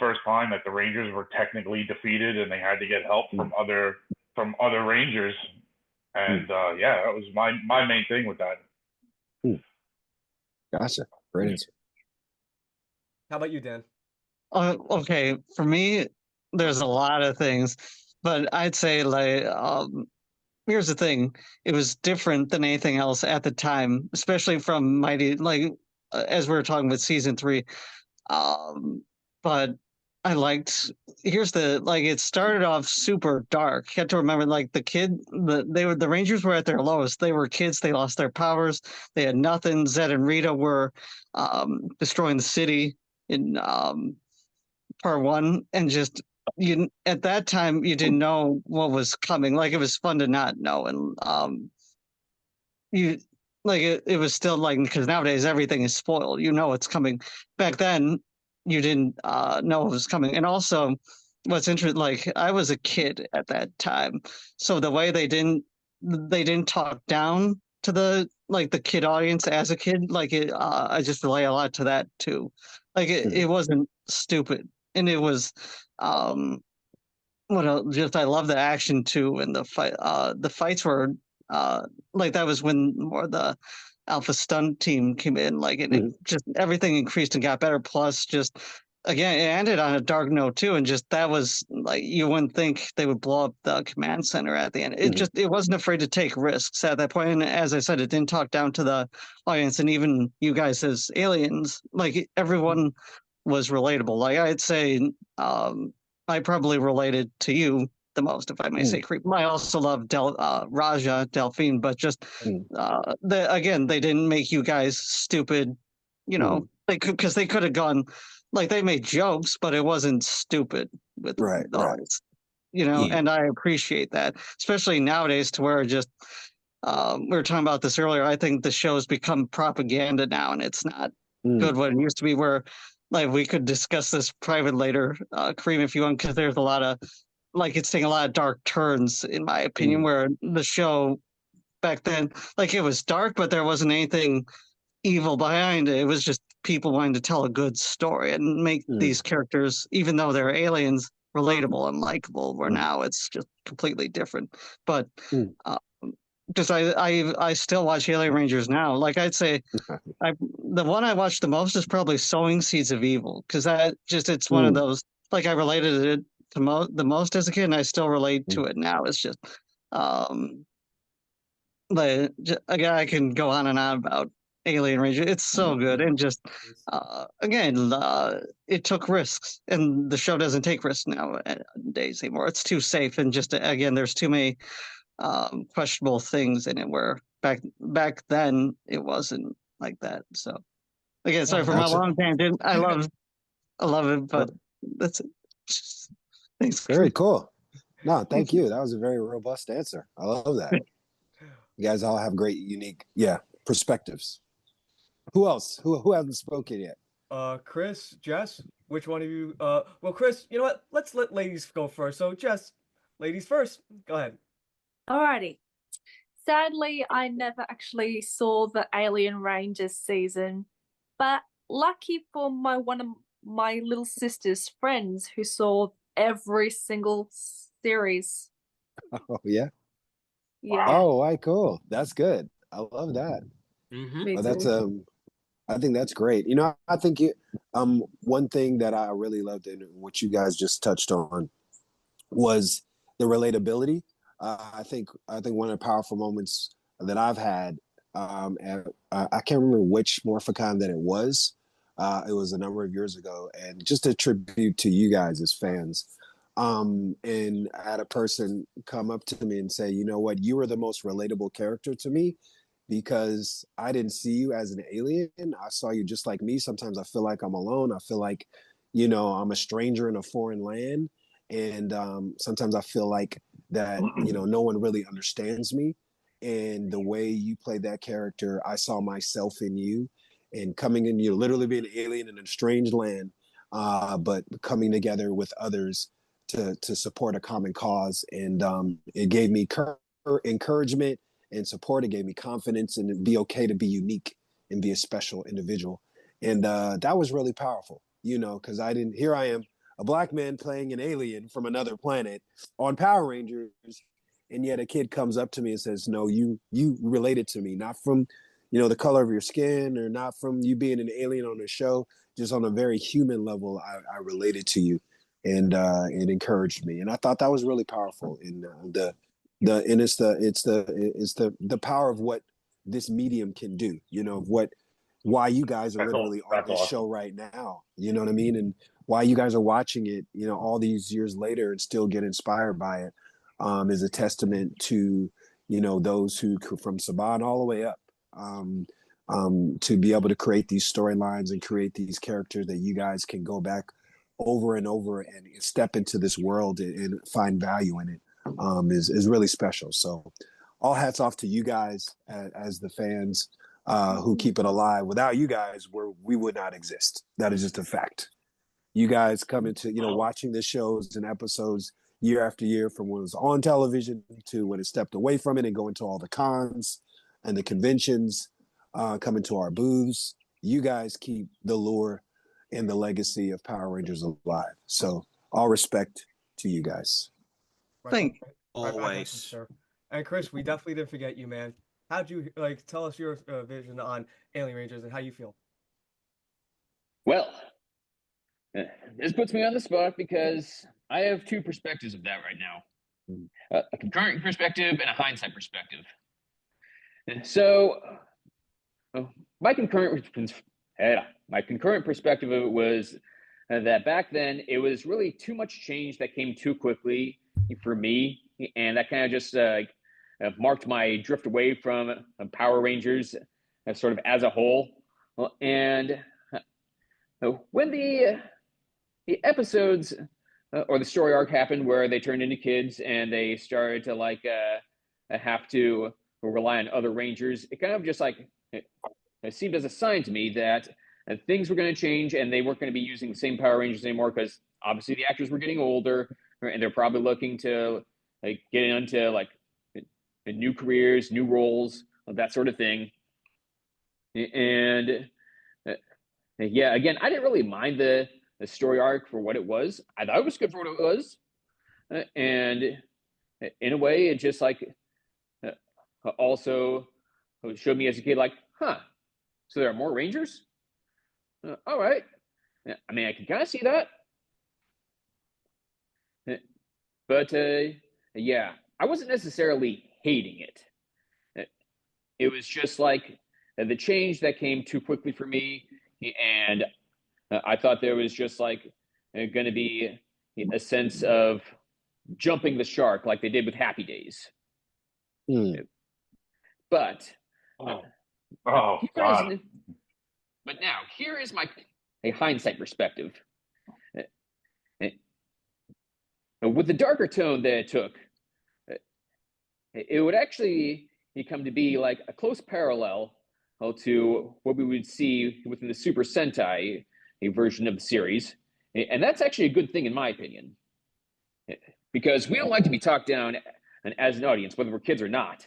first time that the Rangers were technically defeated and they had to get help from other Rangers. And that was my main thing with that. Gotcha. Great answer. How about you, Dan? Okay, for me, there's a lot of things, but I'd say here's the thing: it was different than anything else at the time, especially from Mighty, as we were talking with season 3. But I liked. It started off super dark. You have to remember, the Rangers were at their lowest. They were kids. They lost their powers. They had nothing. Zed and Rita were destroying the city in part 1, and just at that time you didn't know what was coming. Like, it was fun to not know, and it was still because nowadays everything is spoiled. You know what's coming. Back then, you didn't know what was coming. And also, what's interesting, I was a kid at that time, so the way they didn't talk down to the kid audience as a kid, I just relate a lot to that too. It wasn't stupid, and it was what else? Just, I love the action too, and the fights were that was when more the Alpha Stunt team came in, and it just everything increased and got better. Plus, just again, it ended on a dark note too, and just that was like you wouldn't think they would blow up the command center at the end. It wasn't afraid to take risks at that point. And as I said, it didn't talk down to the audience, and even you guys as aliens, like everyone was relatable. Like I'd say, I probably related to you the most, if I may say. Creep. I also love Raja Delphine, but just again, they didn't make you guys stupid. You know, because they could have gone. Like they made jokes, but it wasn't stupid with the audience, you know, and I appreciate that, especially nowadays to where just we were talking about this earlier. I think the show's become propaganda now, and it's not good what it used to be. Where like we could discuss this private later, Kareem, if you want, because there's a lot of like it's taking a lot of dark turns, in my opinion. Where the show back then, like it was dark, but there wasn't anything evil behind it. It was just people wanting to tell a good story and make these characters, even though they're aliens, relatable and likable. Where now it's just completely different. But because I still watch Alien Rangers now. Like I'd say, the one I watched the most is probably Sowing Seeds of Evil, because that just it's one of those like I related it to the most as a kid, and I still relate to it now. It's just but again, I can go on and on about Alien Ranger. It's so good, and just again, it took risks, and the show doesn't take risks nowadays anymore. It's too safe, and just again, there's too many questionable things in it. Where back then it wasn't like that. So again, sorry for my long tangent. I love it, but that's it. Thanks. Very cool. No, thank you. That was a very robust answer. I love that. You guys all have great, unique, perspectives. Who else? Who hasn't spoken yet? Chris, Jess, which one of you? Well, Chris, you know what? Let's let ladies go first. So, Jess, ladies first. Go ahead. Alrighty. Sadly, I never actually saw the Alien Rangers season, but lucky for one of my little sister's friends who saw every single series. Oh yeah. Yeah. Oh, right, cool. That's good. I love that. Mm-hmm. That's I think that's great. You know, I think one thing that I really loved and what you guys just touched on was the relatability. I think one of the powerful moments that I've had, and I can't remember which Morphicon that it was. It was a number of years ago, and just a tribute to you guys as fans. And I had a person come up to me and say, you know what, you were the most relatable character to me because I didn't see you as an alien. I saw you just like me. Sometimes I feel like I'm alone. I feel like, you know, I'm a stranger in a foreign land. And sometimes I feel like that, you know, no one really understands me. And the way you played that character, I saw myself in you and coming in, you literally being an alien in a strange land, but coming together with others to support a common cause. And it gave me encouragement and support. It gave me confidence and it'd be okay to be unique and be a special individual. And that was really powerful, you know, because here I am, a Black man playing an alien from another planet on Power Rangers. And yet a kid comes up to me and says, no, you related to me, not from, you know, the color of your skin or not from you being an alien on a show, just on a very human level, I related to you. And it encouraged me. And I thought that was really powerful. And it's the power of what this medium can do, you know, why you guys are literally on this show right now, you know what I mean? And why you guys are watching it, you know, all these years later and still get inspired by it, is a testament to, you know, those who from Saban all the way up, to be able to create these storylines and create these characters that you guys can go back over and over and step into this world and find value in it, is really special. So all hats off to you guys as the fans who keep it alive. Without you guys, we would not exist. That is just a fact. You guys come into, you know, watching the shows and episodes year after year from when it was on television to when it stepped away from it and going to all the cons and the conventions, coming to our booths. You guys keep the lure and the legacy of Power Rangers alive. So all respect to you guys. Thank you. Always. Sir. And Chris, we definitely didn't forget you, man. How'd you tell us your vision on Alien Rangers and how you feel? Well, This puts me on the spot because I have two perspectives of that right now. A concurrent perspective and a hindsight perspective. So my concurrent perspective of it was that back then it was really too much change that came too quickly for me, and that kind of just marked my drift away from Power Rangers sort of as a whole. And when the episodes or the story arc happened where they turned into kids and they started to have to rely on other Rangers, it kind of just it seemed as a sign to me that things were going to change and they weren't going to be using the same Power Rangers anymore, because obviously the actors were getting older and they're probably looking to get into new careers, new roles, that sort of thing. And yeah, again, I didn't really mind the story arc for what it was. I thought it was good for what it was. And in a way, it just also showed me as a kid, so there are more Rangers? All right. I mean, I can kind of see that. But yeah, I wasn't necessarily hating it. It was just the change that came too quickly for me. And I thought there was just going to be a sense of jumping the shark like they did with Happy Days. But God. But now here is a hindsight perspective. With the darker tone that it took, it would actually come to be a close parallel to what we would see within the Super Sentai version of the series. And that's actually a good thing, in my opinion, because we don't like to be talked down as an audience, whether we're kids or not.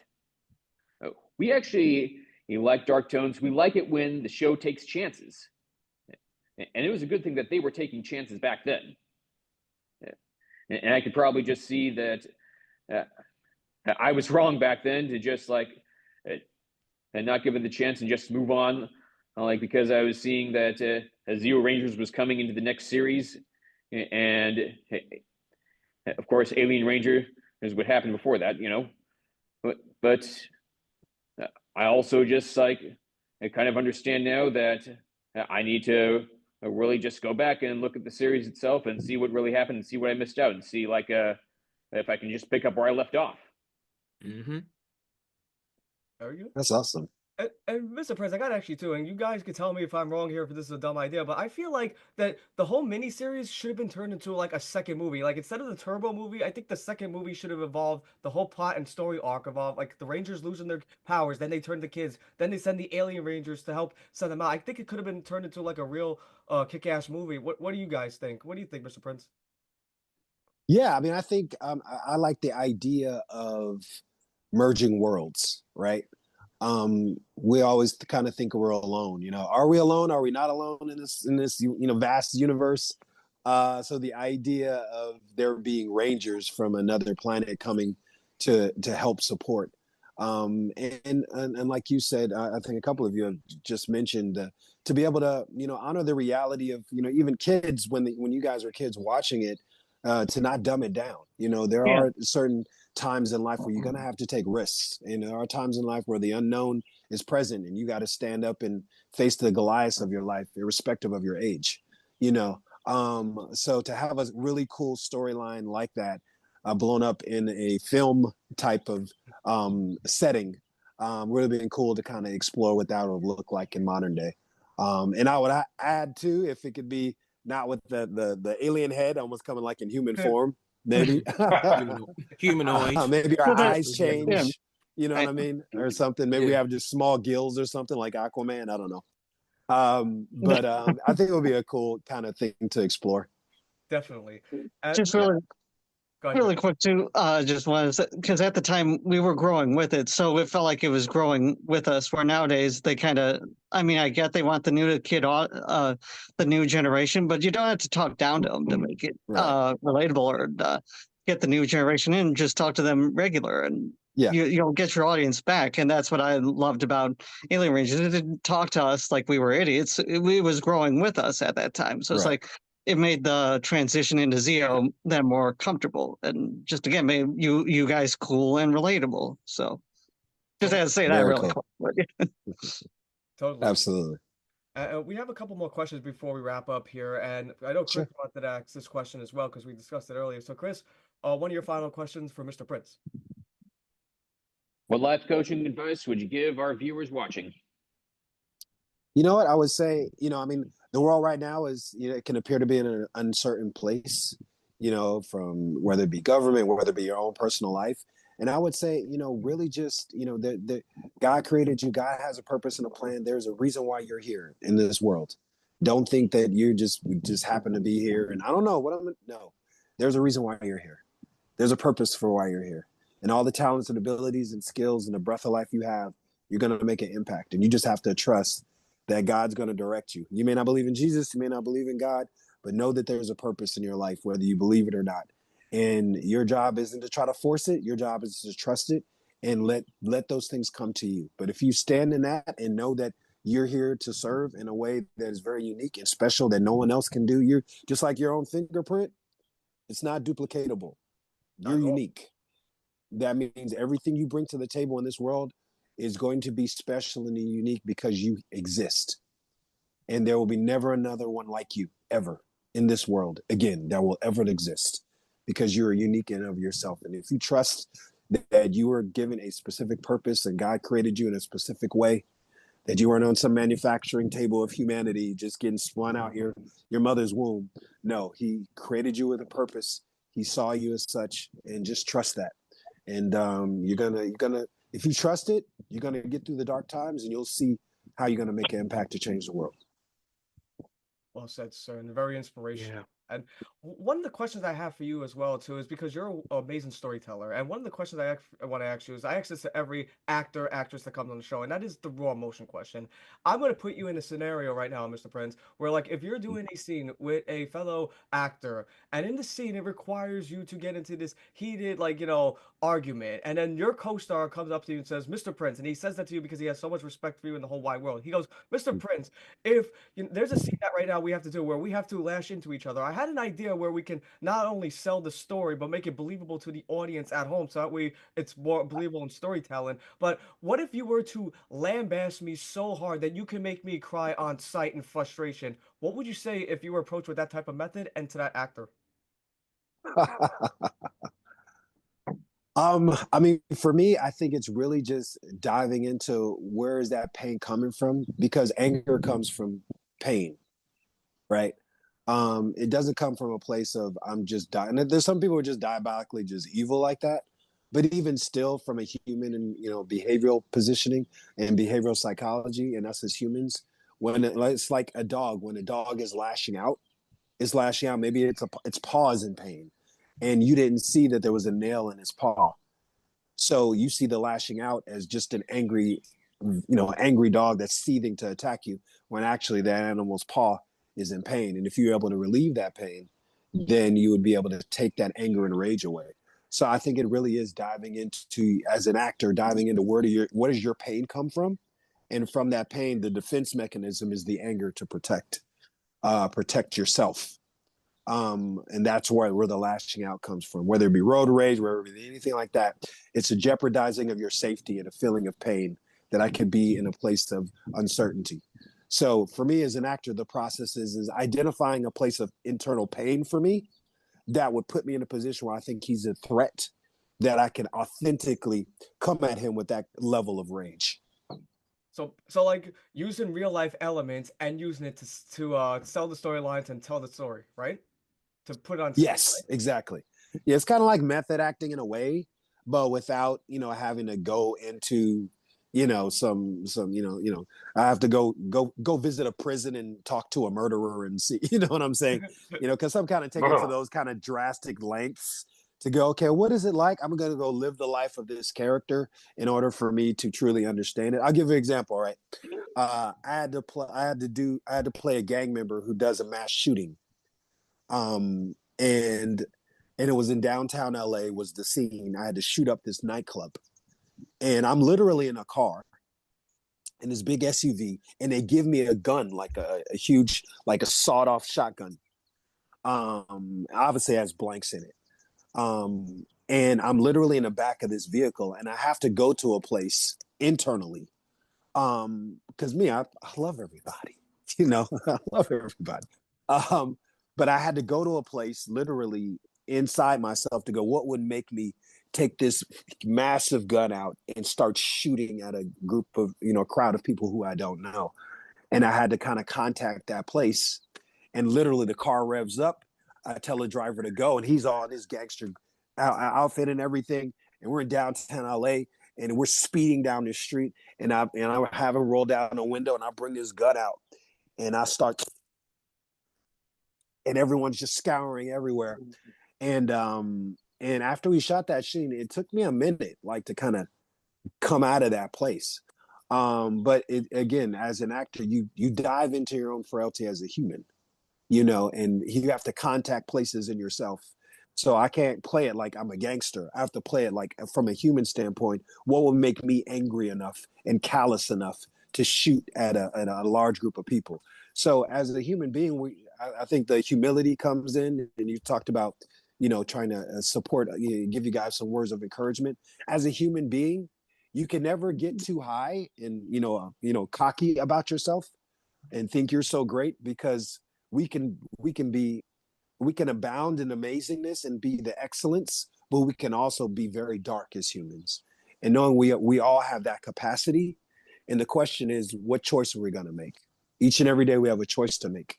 We actually like dark tones. We like it when the show takes chances. And it was a good thing that they were taking chances back then. And I could probably just see that I was wrong back then to just and not give it the chance and just move on, because I was seeing that Zero Rangers was coming into the next series, and of course Alien Ranger is what happened before that, but I also just I kind of understand now that I need to really just go back and look at the series itself and see what really happened and see what I missed out and see if I can just pick up where I left off. Mm-hmm. Are you? That's awesome. And Mr. Prince, I got actually too, and you guys can tell me if I'm wrong here, if this is a dumb idea, but I feel like that the whole miniseries should have been turned into a second movie. Instead of the Turbo movie, I think the second movie should have evolved, the whole plot and story arc evolved, the Rangers losing their powers, then they turn the kids, then they send the alien Rangers to help send them out. I think it could have been turned into a real kick-ass movie. What do you guys think? What do you think, Mr. Prince? Yeah, I mean, I think I like the idea of merging worlds, right? We always kind of think we're alone. Are we alone? Are we not alone in this vast universe? So the idea of there being Rangers from another planet coming to help support, and like you said, I think a couple of you have just mentioned to be able to honor the reality of even kids when you guys were kids watching it, to not dumb it down. There are certain times in life where you're going to have to take risks. And there are times in life where the unknown is present and you got to stand up and face the Goliaths of your life, irrespective of your age, so to have a really cool storyline like that, blown up in a film type of setting, would have been cool to kind of explore what that would look like in modern day. And I would add too, if it could be not with the alien head almost coming in human form, maybe humanoid. Maybe our eyes change, you know what I mean, or something. Maybe we have just small gills or something like Aquaman. I don't know. But I think it would be a cool kind of thing to explore. Definitely. Just really quick too, just wanted to say, because at the time we were growing with it, so it felt like it was growing with us, where nowadays they kind of, I get they want the new kid on, the new generation, but you don't have to talk down to them to make it relatable or get the new generation in. Just talk to them regular, and you'll get your audience back. And that's what I loved about Alien Rangers. It didn't talk to us like we were idiots. It was growing with us at that time. So it's it made the transition into Zeo then more comfortable, and just again made you guys cool and relatable. So just had to say that really cool. quick. Totally. Absolutely. We have a couple more questions before we wrap up here, and I know Chris wanted to ask this question as well because we discussed it earlier. So, Chris, one of your final questions for Mr. Prince. What life coaching advice would you give our viewers watching? You know what I would say? I mean, the world right now is, it can appear to be in an uncertain place, from whether it be government, whether it be your own personal life. And I would say, really just, God created you. God has a purpose and a plan. There's a reason why you're here in this world. Don't think that you just happen to be here. And I don't know no, there's a reason why you're here. There's a purpose for why you're here. And all the talents and abilities and skills and the breath of life you have, you're going to make an impact. And you just have to trust that God's going to direct you. You may not believe in Jesus, you may not believe in God, but know that there's a purpose in your life, whether you believe it or not. And your job isn't to try to force it. Your job is to trust it and let those things come to you. But if you stand in that and know that you're here to serve in a way that is very unique and special that no one else can do, you're just like your own fingerprint. It's not duplicatable. You're unique. That means everything you bring to the table in this world is going to be special and unique because you exist. And there will be never another one like you ever in this world again that will ever exist, because you're unique in of yourself. And if you trust that you were given a specific purpose and God created you in a specific way, that you weren't on some manufacturing table of humanity just getting spun out your mother's womb. No, he created you with a purpose. He saw you as such, and just trust that. And you're gonna if you trust it, you're gonna get through the dark times, and you'll see how you're gonna make an impact to change the world. Well said, sir, and very inspirational. Yeah. And one of the questions I have for you as well, too, is because you're an amazing storyteller. And one of the questions I want to ask you is, I ask this to every actor, actress that comes on the show, and that is the raw emotion question. I'm going to put you in a scenario right now, Mr. Prince, where, like, if you're doing a scene with a fellow actor, and in the scene it requires you to get into this heated, like, argument, and then your co-star comes up to you and says, Mr. Prince, and he says that to you because he has so much respect for you in the whole wide world. He goes, Mr. Prince, if there's a scene that right now we have to do where we have to lash into each other, I had an idea where we can not only sell the story but make it believable to the audience at home, so that way it's more believable in storytelling. But what if you were to lambaste me so hard that you can make me cry on sight in frustration? What would you say if you were approached with that type of method and to that actor? I mean, for me, I think it's really just diving into where is that pain coming from, because anger comes from pain, right? It doesn't come from a place of I'm just dying. There's some people who are just diabolically just evil like that, but even still, from a human and behavioral positioning and behavioral psychology, and us as humans, when it's like a dog, when a dog is lashing out, maybe its paw is in pain, and you didn't see that there was a nail in his paw. So you see the lashing out as just an angry dog that's seething to attack you, when actually that animal's paw is in pain. And if you're able to relieve that pain, then you would be able to take that anger and rage away. So I think it really is diving into, as an actor, diving into where does your pain come from? And from that pain, the defense mechanism is the anger to protect yourself. And that's where the lashing out comes from, whether it be road rage, whether it be anything like that. It's a jeopardizing of your safety and a feeling of pain that I could be in a place of uncertainty. So for me as an actor, the process is identifying a place of internal pain for me that would put me in a position where I think he's a threat, that I can authentically come at him with that level of rage. So like using real life elements and using it to sell the storylines and tell the story, right? To put on. Yes, right? Exactly. Yeah, it's kind of like method acting in a way, but without having to go into I have to go visit a prison and talk to a murderer and see, what I'm saying? Because I'm kind of taking to those kind of drastic lengths to go, okay, what is it like? I'm going to go live the life of this character in order for me to truly understand it. I'll give you an example, right? I had to play a gang member who does a mass shooting. And it was in downtown LA was the scene. I had to shoot up this nightclub. And I'm literally in a car in this big SUV, and they give me a gun, like a huge, like a sawed-off shotgun. Obviously has blanks in it. And I'm literally in the back of this vehicle, and I have to go to a place internally. Because I love everybody, I love everybody. But I had to go to a place literally inside myself to go, what would make me take this massive gun out and start shooting at a group of, crowd of people who I don't know. And I had to kind of contact that place. And literally the car revs up. I tell the driver to go, and he's all in his gangster outfit and everything. And we're in downtown LA, and we're speeding down the street. And I have him roll down a window, and I bring this gun out, and I start, and everyone's just scouring everywhere. And after we shot that scene, it took me a minute, like, to kind of come out of that place. But again, as an actor, you dive into your own frailty as a human, and you have to contact places in yourself. So I can't play it like I'm a gangster. I have to play it like, from a human standpoint, what will make me angry enough and callous enough to shoot at a large group of people. So as a human being, I think the humility comes in, and you talked about, trying to support, give you guys some words of encouragement. As a human being, you can never get too high and, cocky about yourself and think you're so great, because we can abound in amazingness and be the excellence, but we can also be very dark as humans. And knowing we all have that capacity. And the question is, what choice are we going to make? Each and every day we have a choice to make,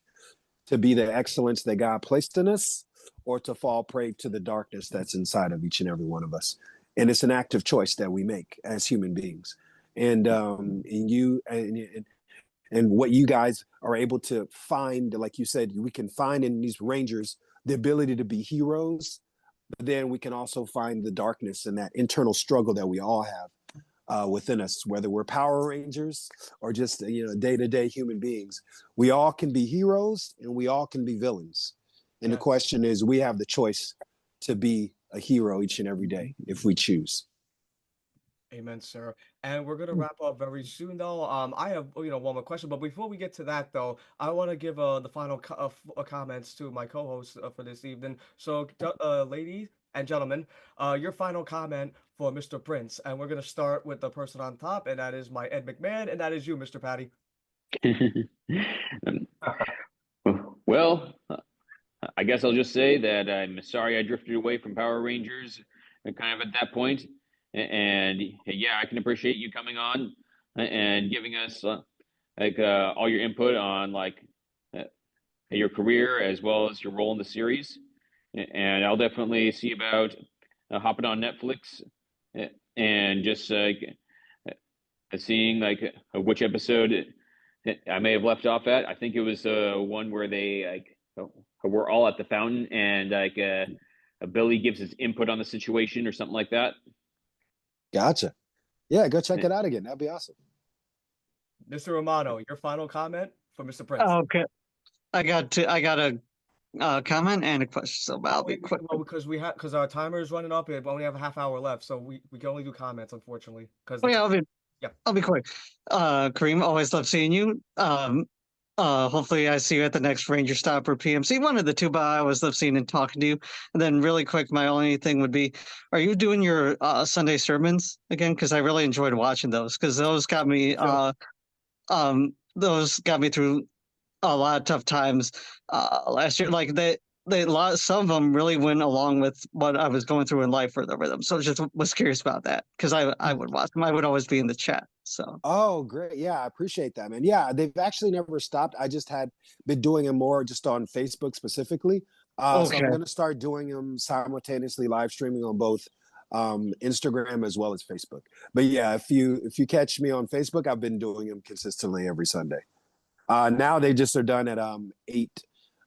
to be the excellence that God placed in us, or to fall prey to the darkness that's inside of each and every one of us. And it's an active choice that we make as human beings. And what you guys are able to find, like you said, we can find in these Rangers the ability to be heroes, but then we can also find the darkness and that internal struggle that we all have within us, whether we're Power Rangers or just, day-to-day human beings. We all can be heroes and we all can be villains. And the question is, we have the choice to be a hero each and every day if we choose. Amen, sir. And we're gonna wrap up very soon, though. I have one more question, but before we get to that, though, I want to give the final comments to my co-host for this evening. So, ladies and gentlemen, your final comment for Mr. Prince, and we're gonna start with the person on top, and that is my Ed McMahon, and that is you, Mr. Patty. Well, I guess I'll just say that I'm sorry I drifted away from Power Rangers, kind of at that point. And yeah, I can appreciate you coming on and giving us all your input on your career as well as your role in the series. And I'll definitely see about hopping on Netflix and just seeing which episode I may have left off at. I think it was one where they we're all at the fountain, and Billy gives his input on the situation or something like that. Gotcha. Yeah, go check it out again. That'd be awesome. Mr. Romano, your final comment for Mr. Prince. Okay. I got a comment and a question, so I'll be quick. Well, because our timer is running up, and we only have a half hour left, so we can only do comments, unfortunately. I'll be quick. Karim, always love seeing you. Hopefully I see you at the next Ranger Stop or PMC, one of the two, but I always love seeing and talking to you. And then really quick, my only thing would be, are you doing your Sunday sermons again? Because I really enjoyed watching those, because those got me through a lot of tough times last year. Like some of them really went along with what I was going through in life with them. So just was curious about that, because I would watch them. I would always be in the chat. So. Oh, great. Yeah, I appreciate that, man. Yeah, they've actually never stopped. I just had been doing them more just on Facebook specifically. So I'm going to start doing them simultaneously, live streaming on both Instagram as well as Facebook. But yeah, if you catch me on Facebook, I've been doing them consistently every Sunday. Now they just are done at 8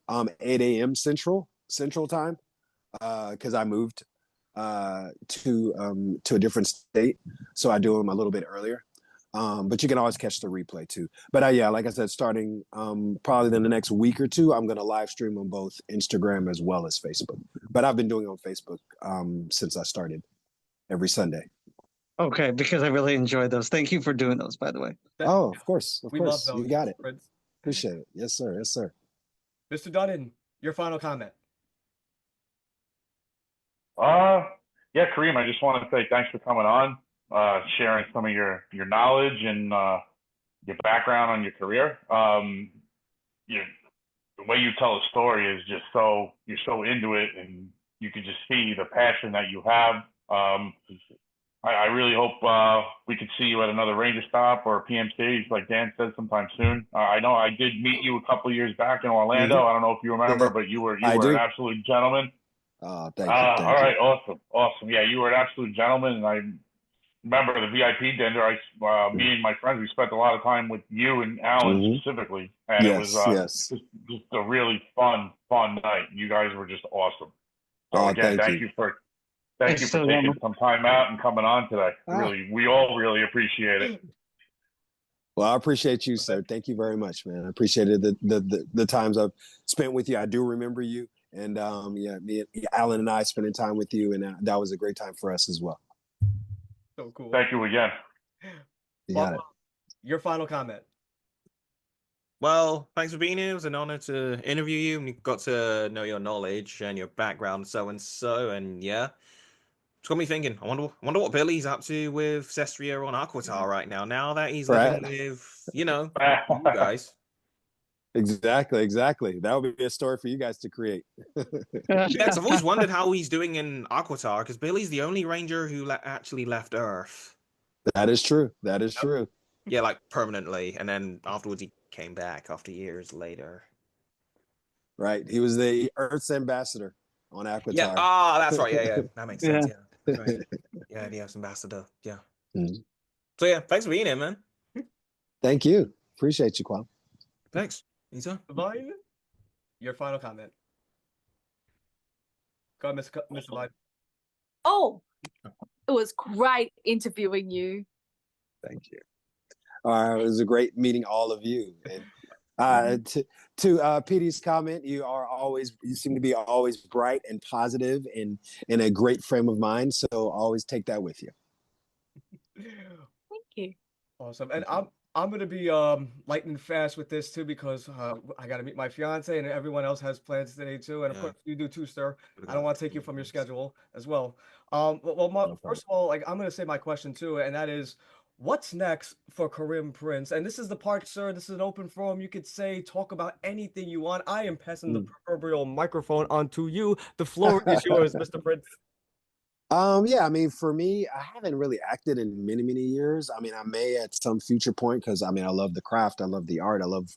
a.m. Central time, because I moved to a different state, so I do them a little bit earlier. But you can always catch the replay too. But yeah, like I said, starting probably in the next week or two, I'm going to live stream on both Instagram as well as Facebook. But I've been doing it on Facebook since I started every Sunday. Okay, because I really enjoy those. Thank you for doing those, by the way. Oh, of course. We love those. You got it. Appreciate it. Yes, sir. Yes, sir. Mr. Dunnan, Your final comment. Yeah, Karim, I just want to say thanks for coming on, sharing some of your knowledge and your background on your career. You the way you tell a story is just you're so into it, and you can just see the passion that you have. I really hope we could see you at another Ranger stop or PMC, like Dan said, sometime soon. I know I did meet you a couple of years back in Orlando. I don't know if you remember, but you were an absolute gentleman. Thank you. All right, awesome. Yeah, you were an absolute gentleman, and I remember the VIP dinner. Me and my friends, we spent a lot of time with you and Alan specifically, and it was just a really fun night. You guys were just awesome. So again, thank you for taking some time out and coming on today. We all really appreciate it. Well, I appreciate you, sir. Thank you very much, man. I appreciated the times I've spent with you. I do remember you, and me, Alan, and I spending time with you, and that was a great time for us as well. So cool. Thank you again. You got it. Your final comment. Well, thanks for being here. It was an honor to interview you, and we got to know your knowledge and your background, and yeah. It's got me thinking. I wonder what Billy's up to with Cestria on Aquatar right now. Now that he's living with, you guys. Exactly. That would be a story for you guys to create. Yes, I've always wondered how he's doing in Aquatar, because Billy's the only ranger who actually left Earth. That is true. Yeah, like permanently, and then afterwards he came back after years later. Right. He was the Earth's ambassador on Aquatar. Yeah. That's right. Yeah. That makes sense. Yeah. That's right. Yeah, the Earth's ambassador. Yeah. So yeah, thanks for being here, man. Thank you. Appreciate you, Quam. Thanks. Isa. Vine, your final comment. Go ahead, Mr. Vine. Oh, it was great interviewing you. Thank you. It was a great meeting all of you. And to Petey's comment, you seem to be always bright and positive and in a great frame of mind. So always take that with you. Thank you. Awesome. And I'm gonna be lightning fast with this too, because I gotta meet my fiance and everyone else has plans today too. And of course you do too, sir. I don't want to take you from your schedule as well. First of all, like, I'm gonna say my question too, and that is, what's next for Karim Prince? And this is the part, sir. This is an open forum. You could talk about anything you want. I am passing the proverbial microphone onto you. The floor is yours, Mr. Prince. I mean, for me, I haven't really acted in many, many years. I mean, I may at some future point, because I mean, I love the craft. I love the art. I love,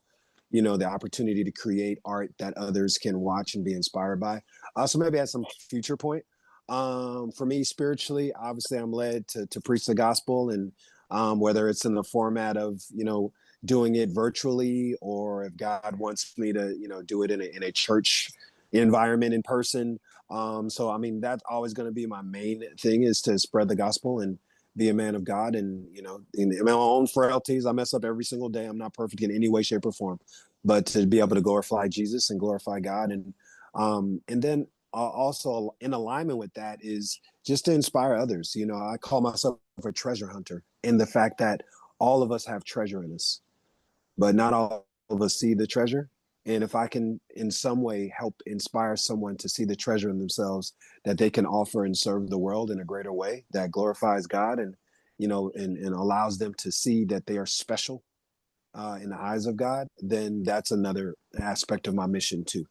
the opportunity to create art that others can watch and be inspired by. So maybe at some future point. For me, spiritually, obviously, I'm led to preach the gospel, and whether it's in the format of, doing it virtually, or if God wants me to, do it in a church environment in person. So, I mean, that's always going to be my main thing, is to spread the gospel and be a man of God. And, in my own frailties, I mess up every single day. I'm not perfect in any way, shape, or form, but to be able to glorify Jesus and glorify God. And then also in alignment with that is just to inspire others. I call myself a treasure hunter, in the fact that all of us have treasure in us, but not all of us see the treasure. And if I can in some way help inspire someone to see the treasure in themselves that they can offer and serve the world in a greater way that glorifies God, and, and allows them to see that they are special in the eyes of God, then that's another aspect of my mission too.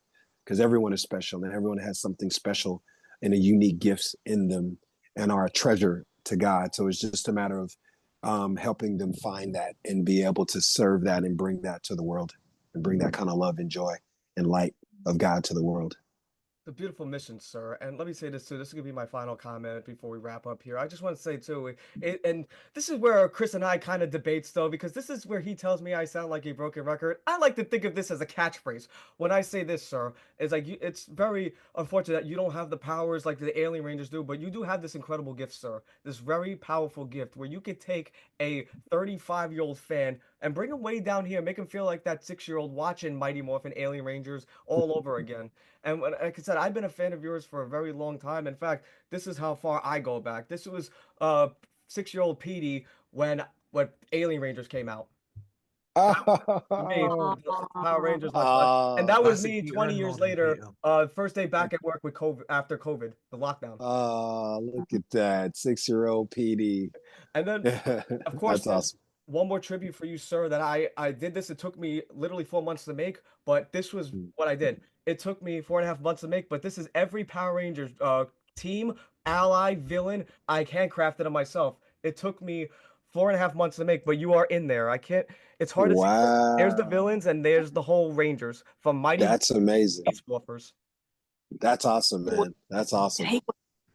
Because everyone is special, and everyone has something special and a unique gifts in them and are a treasure to God. So it's just a matter of helping them find that and be able to serve that and bring that to the world, and bring that kind of love and joy and light of God to the world. The beautiful mission, sir. And let me say this too. This is gonna be my final comment before we wrap up here. I just want to say too, and this is where Chris and I kind of debates though, because this is where he tells me I sound like a broken record. I like to think of this as a catchphrase. When I say this, sir, it's like it's very unfortunate that you don't have the powers like the Alien Rangers do, but you do have this incredible gift, sir. This very powerful gift where you could take a 35-year-old fan and bring him way down here, make him feel like that 6-year-old watching Mighty Morphin Alien Rangers all over again. And like I said, I've been a fan of yours for a very long time. In fact, this is how far I go back. This was 6-year-old Petey when Alien Rangers came out. Me, Power Rangers, my fun. And that was me 20 years later. First day back at work with COVID, after COVID, the lockdown. Look at that. 6-year-old Petey. And then, of course, that's awesome. One more tribute for you, sir, that I did this. It took me literally 4 months to make, but this was what I did. It took me 4.5 months to make, but this is every Power Rangers team, ally, villain. I handcrafted it myself. It took me 4.5 months to make, but you are in there. I can't. It's hard to see. There's the villains and there's the whole Rangers from Mighty. That's amazing. Morphers. That's awesome, man. That's awesome.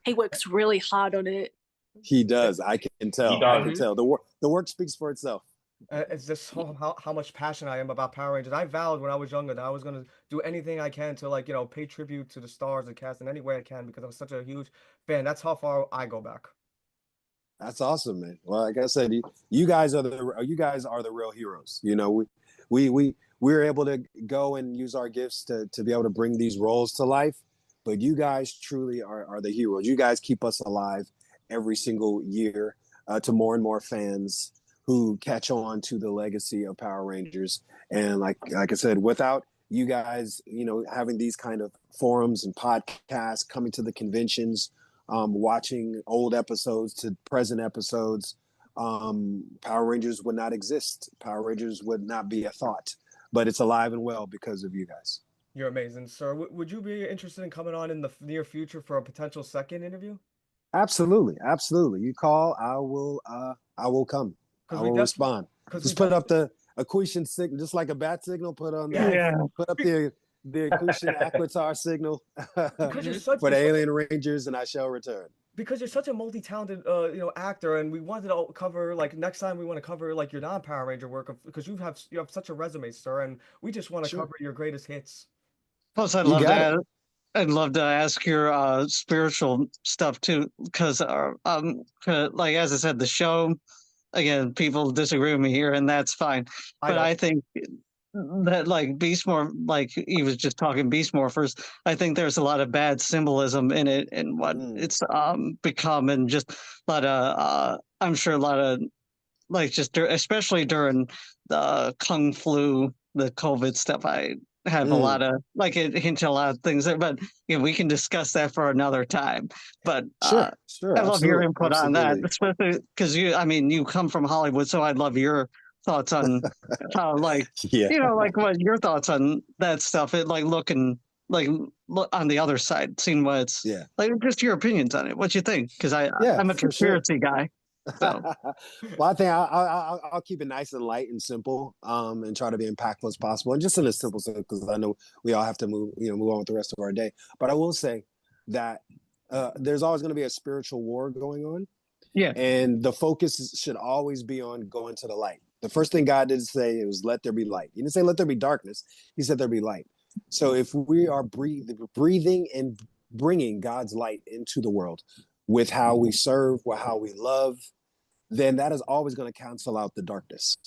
He works really hard on it. He does. I can tell. I can tell. The work speaks for itself. It's just how much passion I am about Power Rangers. I vowed when I was younger that I was going to do anything I can to pay tribute to the stars and cast in any way I can because I'm such a huge fan. That's how far I go back. That's awesome, man. Well, like I said, you guys are the real heroes. We're able to go and use our gifts to be able to bring these roles to life, but you guys truly are the heroes. You guys keep us alive every single year to more and more fans who catch on to the legacy of Power Rangers. And like I said, without you guys, having these kind of forums and podcasts, coming to the conventions, watching old episodes to present episodes, Power Rangers would not exist. Power Rangers would not be a thought, but it's alive and well because of you guys. You're amazing, sir. Would you be interested in coming on in the near future for a potential second interview? Absolutely. You call, I will come. I will respond. Just put up the Accretion signal, just like a bat signal. Put up the Accretion Aquitar signel for the Alien Rangers, and I shall return. Because you're such a multi-talented, actor, and we wanted to cover next time we want to cover your non-Power Ranger work because you have such a resume, sir, and we just want to cover your greatest hits. Plus, I'd love to ask your spiritual stuff too, because like as I said, the show. Again, people disagree with me here, and that's fine. But I think that Beast Morph, like he was just talking Beast Morphers, I think there's a lot of bad symbolism in it and what it's become, and just a lot of I'm sure a lot of especially during the Kung Flu, the COVID stuff. I have a lot of it hints a lot of things there, but we can discuss that for another time. But sure, I love your input on that, especially because you come from Hollywood, so I'd love your thoughts on how what your thoughts on that stuff. It looking look on the other side, seeing what it's just your opinions on it. What you think? Because I'm a conspiracy guy. So. Well, I think I'll keep it nice and light and simple, and try to be impactful as possible, and just in a simple sense, because I know we all have to move on with the rest of our day. But I will say that there's always going to be a spiritual war going on, and the focus should always be on going to the light. The first thing God did say was, "Let there be light." He didn't say, "Let there be darkness." He said, "There be light." So if we are breathing and bringing God's light into the world with how we serve, with how we love, then that is always going to cancel out the darkness.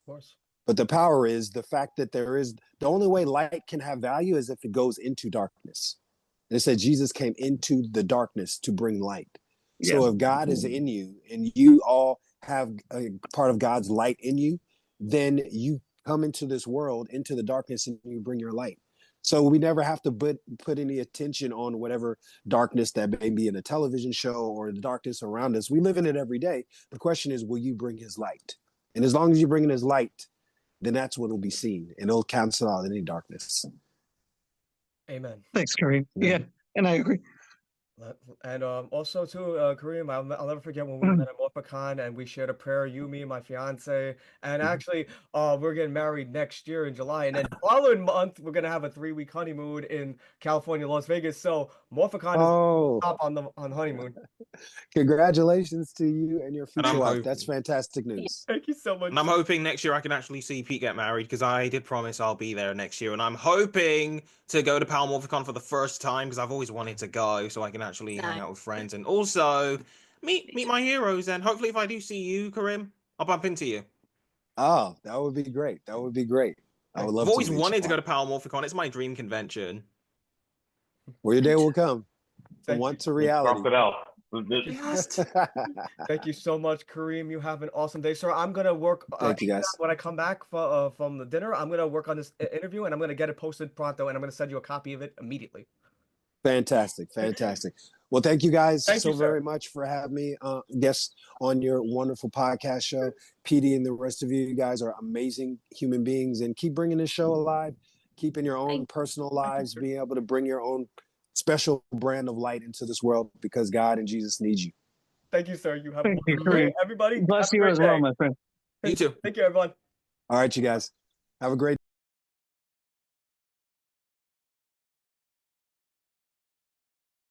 Of course. But the power is the fact that the only way light can have value is if it goes into darkness. And it said Jesus came into the darkness to bring light. Yeah. So if God is in you and you all have a part of God's light in you, then you come into this world, into the darkness, and you bring your light. So we never have to put any attention on whatever darkness that may be in a television show or the darkness around us. We live in it every day. The question is, will you bring his light? And as long as you bring in his light, then that's what will be seen, and it'll cancel out any darkness. Amen. Thanks, Karim. Yeah, and I agree. And also too, Karim, I'll never forget when we met at MorphiCon and we shared a prayer, you, me, and my fiance. And actually, we're getting married next year in July, and then following month we're gonna have a 3-week honeymoon in California, Las Vegas. So MorphiCon is top on honeymoon. Congratulations to you and your future wife. That's fantastic news. Thank you so much. And I'm hoping next year I can actually see Pete get married, because I did promise I'll be there next year, and I'm hoping to go to Power MorphiCon for the first time because I've always wanted to go, so I can actually hang out with friends and also meet my heroes. And hopefully, if I do see you, Karim, I'll bump into you. Oh, that would be great. That would be great. I would love. I've always wanted to go to Power MorphiCon. It's my dream convention. Well, your day will come. From want to reality. Drop it out. Thank you so much, Karim. You have an awesome day, sir. I'm gonna work. Thank you, guys. When I come back from the dinner, I'm gonna work on this interview, and I'm gonna get it posted pronto, and I'm gonna send you a copy of it immediately. Fantastic. Well, thank you guys very much for having me guest on your wonderful podcast show. Petey and the rest of you guys are amazing human beings, and keep bringing this show alive. Keep in your own personal lives, being able to bring your own special brand of light into this world, because God and Jesus need you. Thank you, sir. You have a wonderful day, everybody. Bless you as well, my friend. You too. Thank you, everyone. All right, you guys. Have a great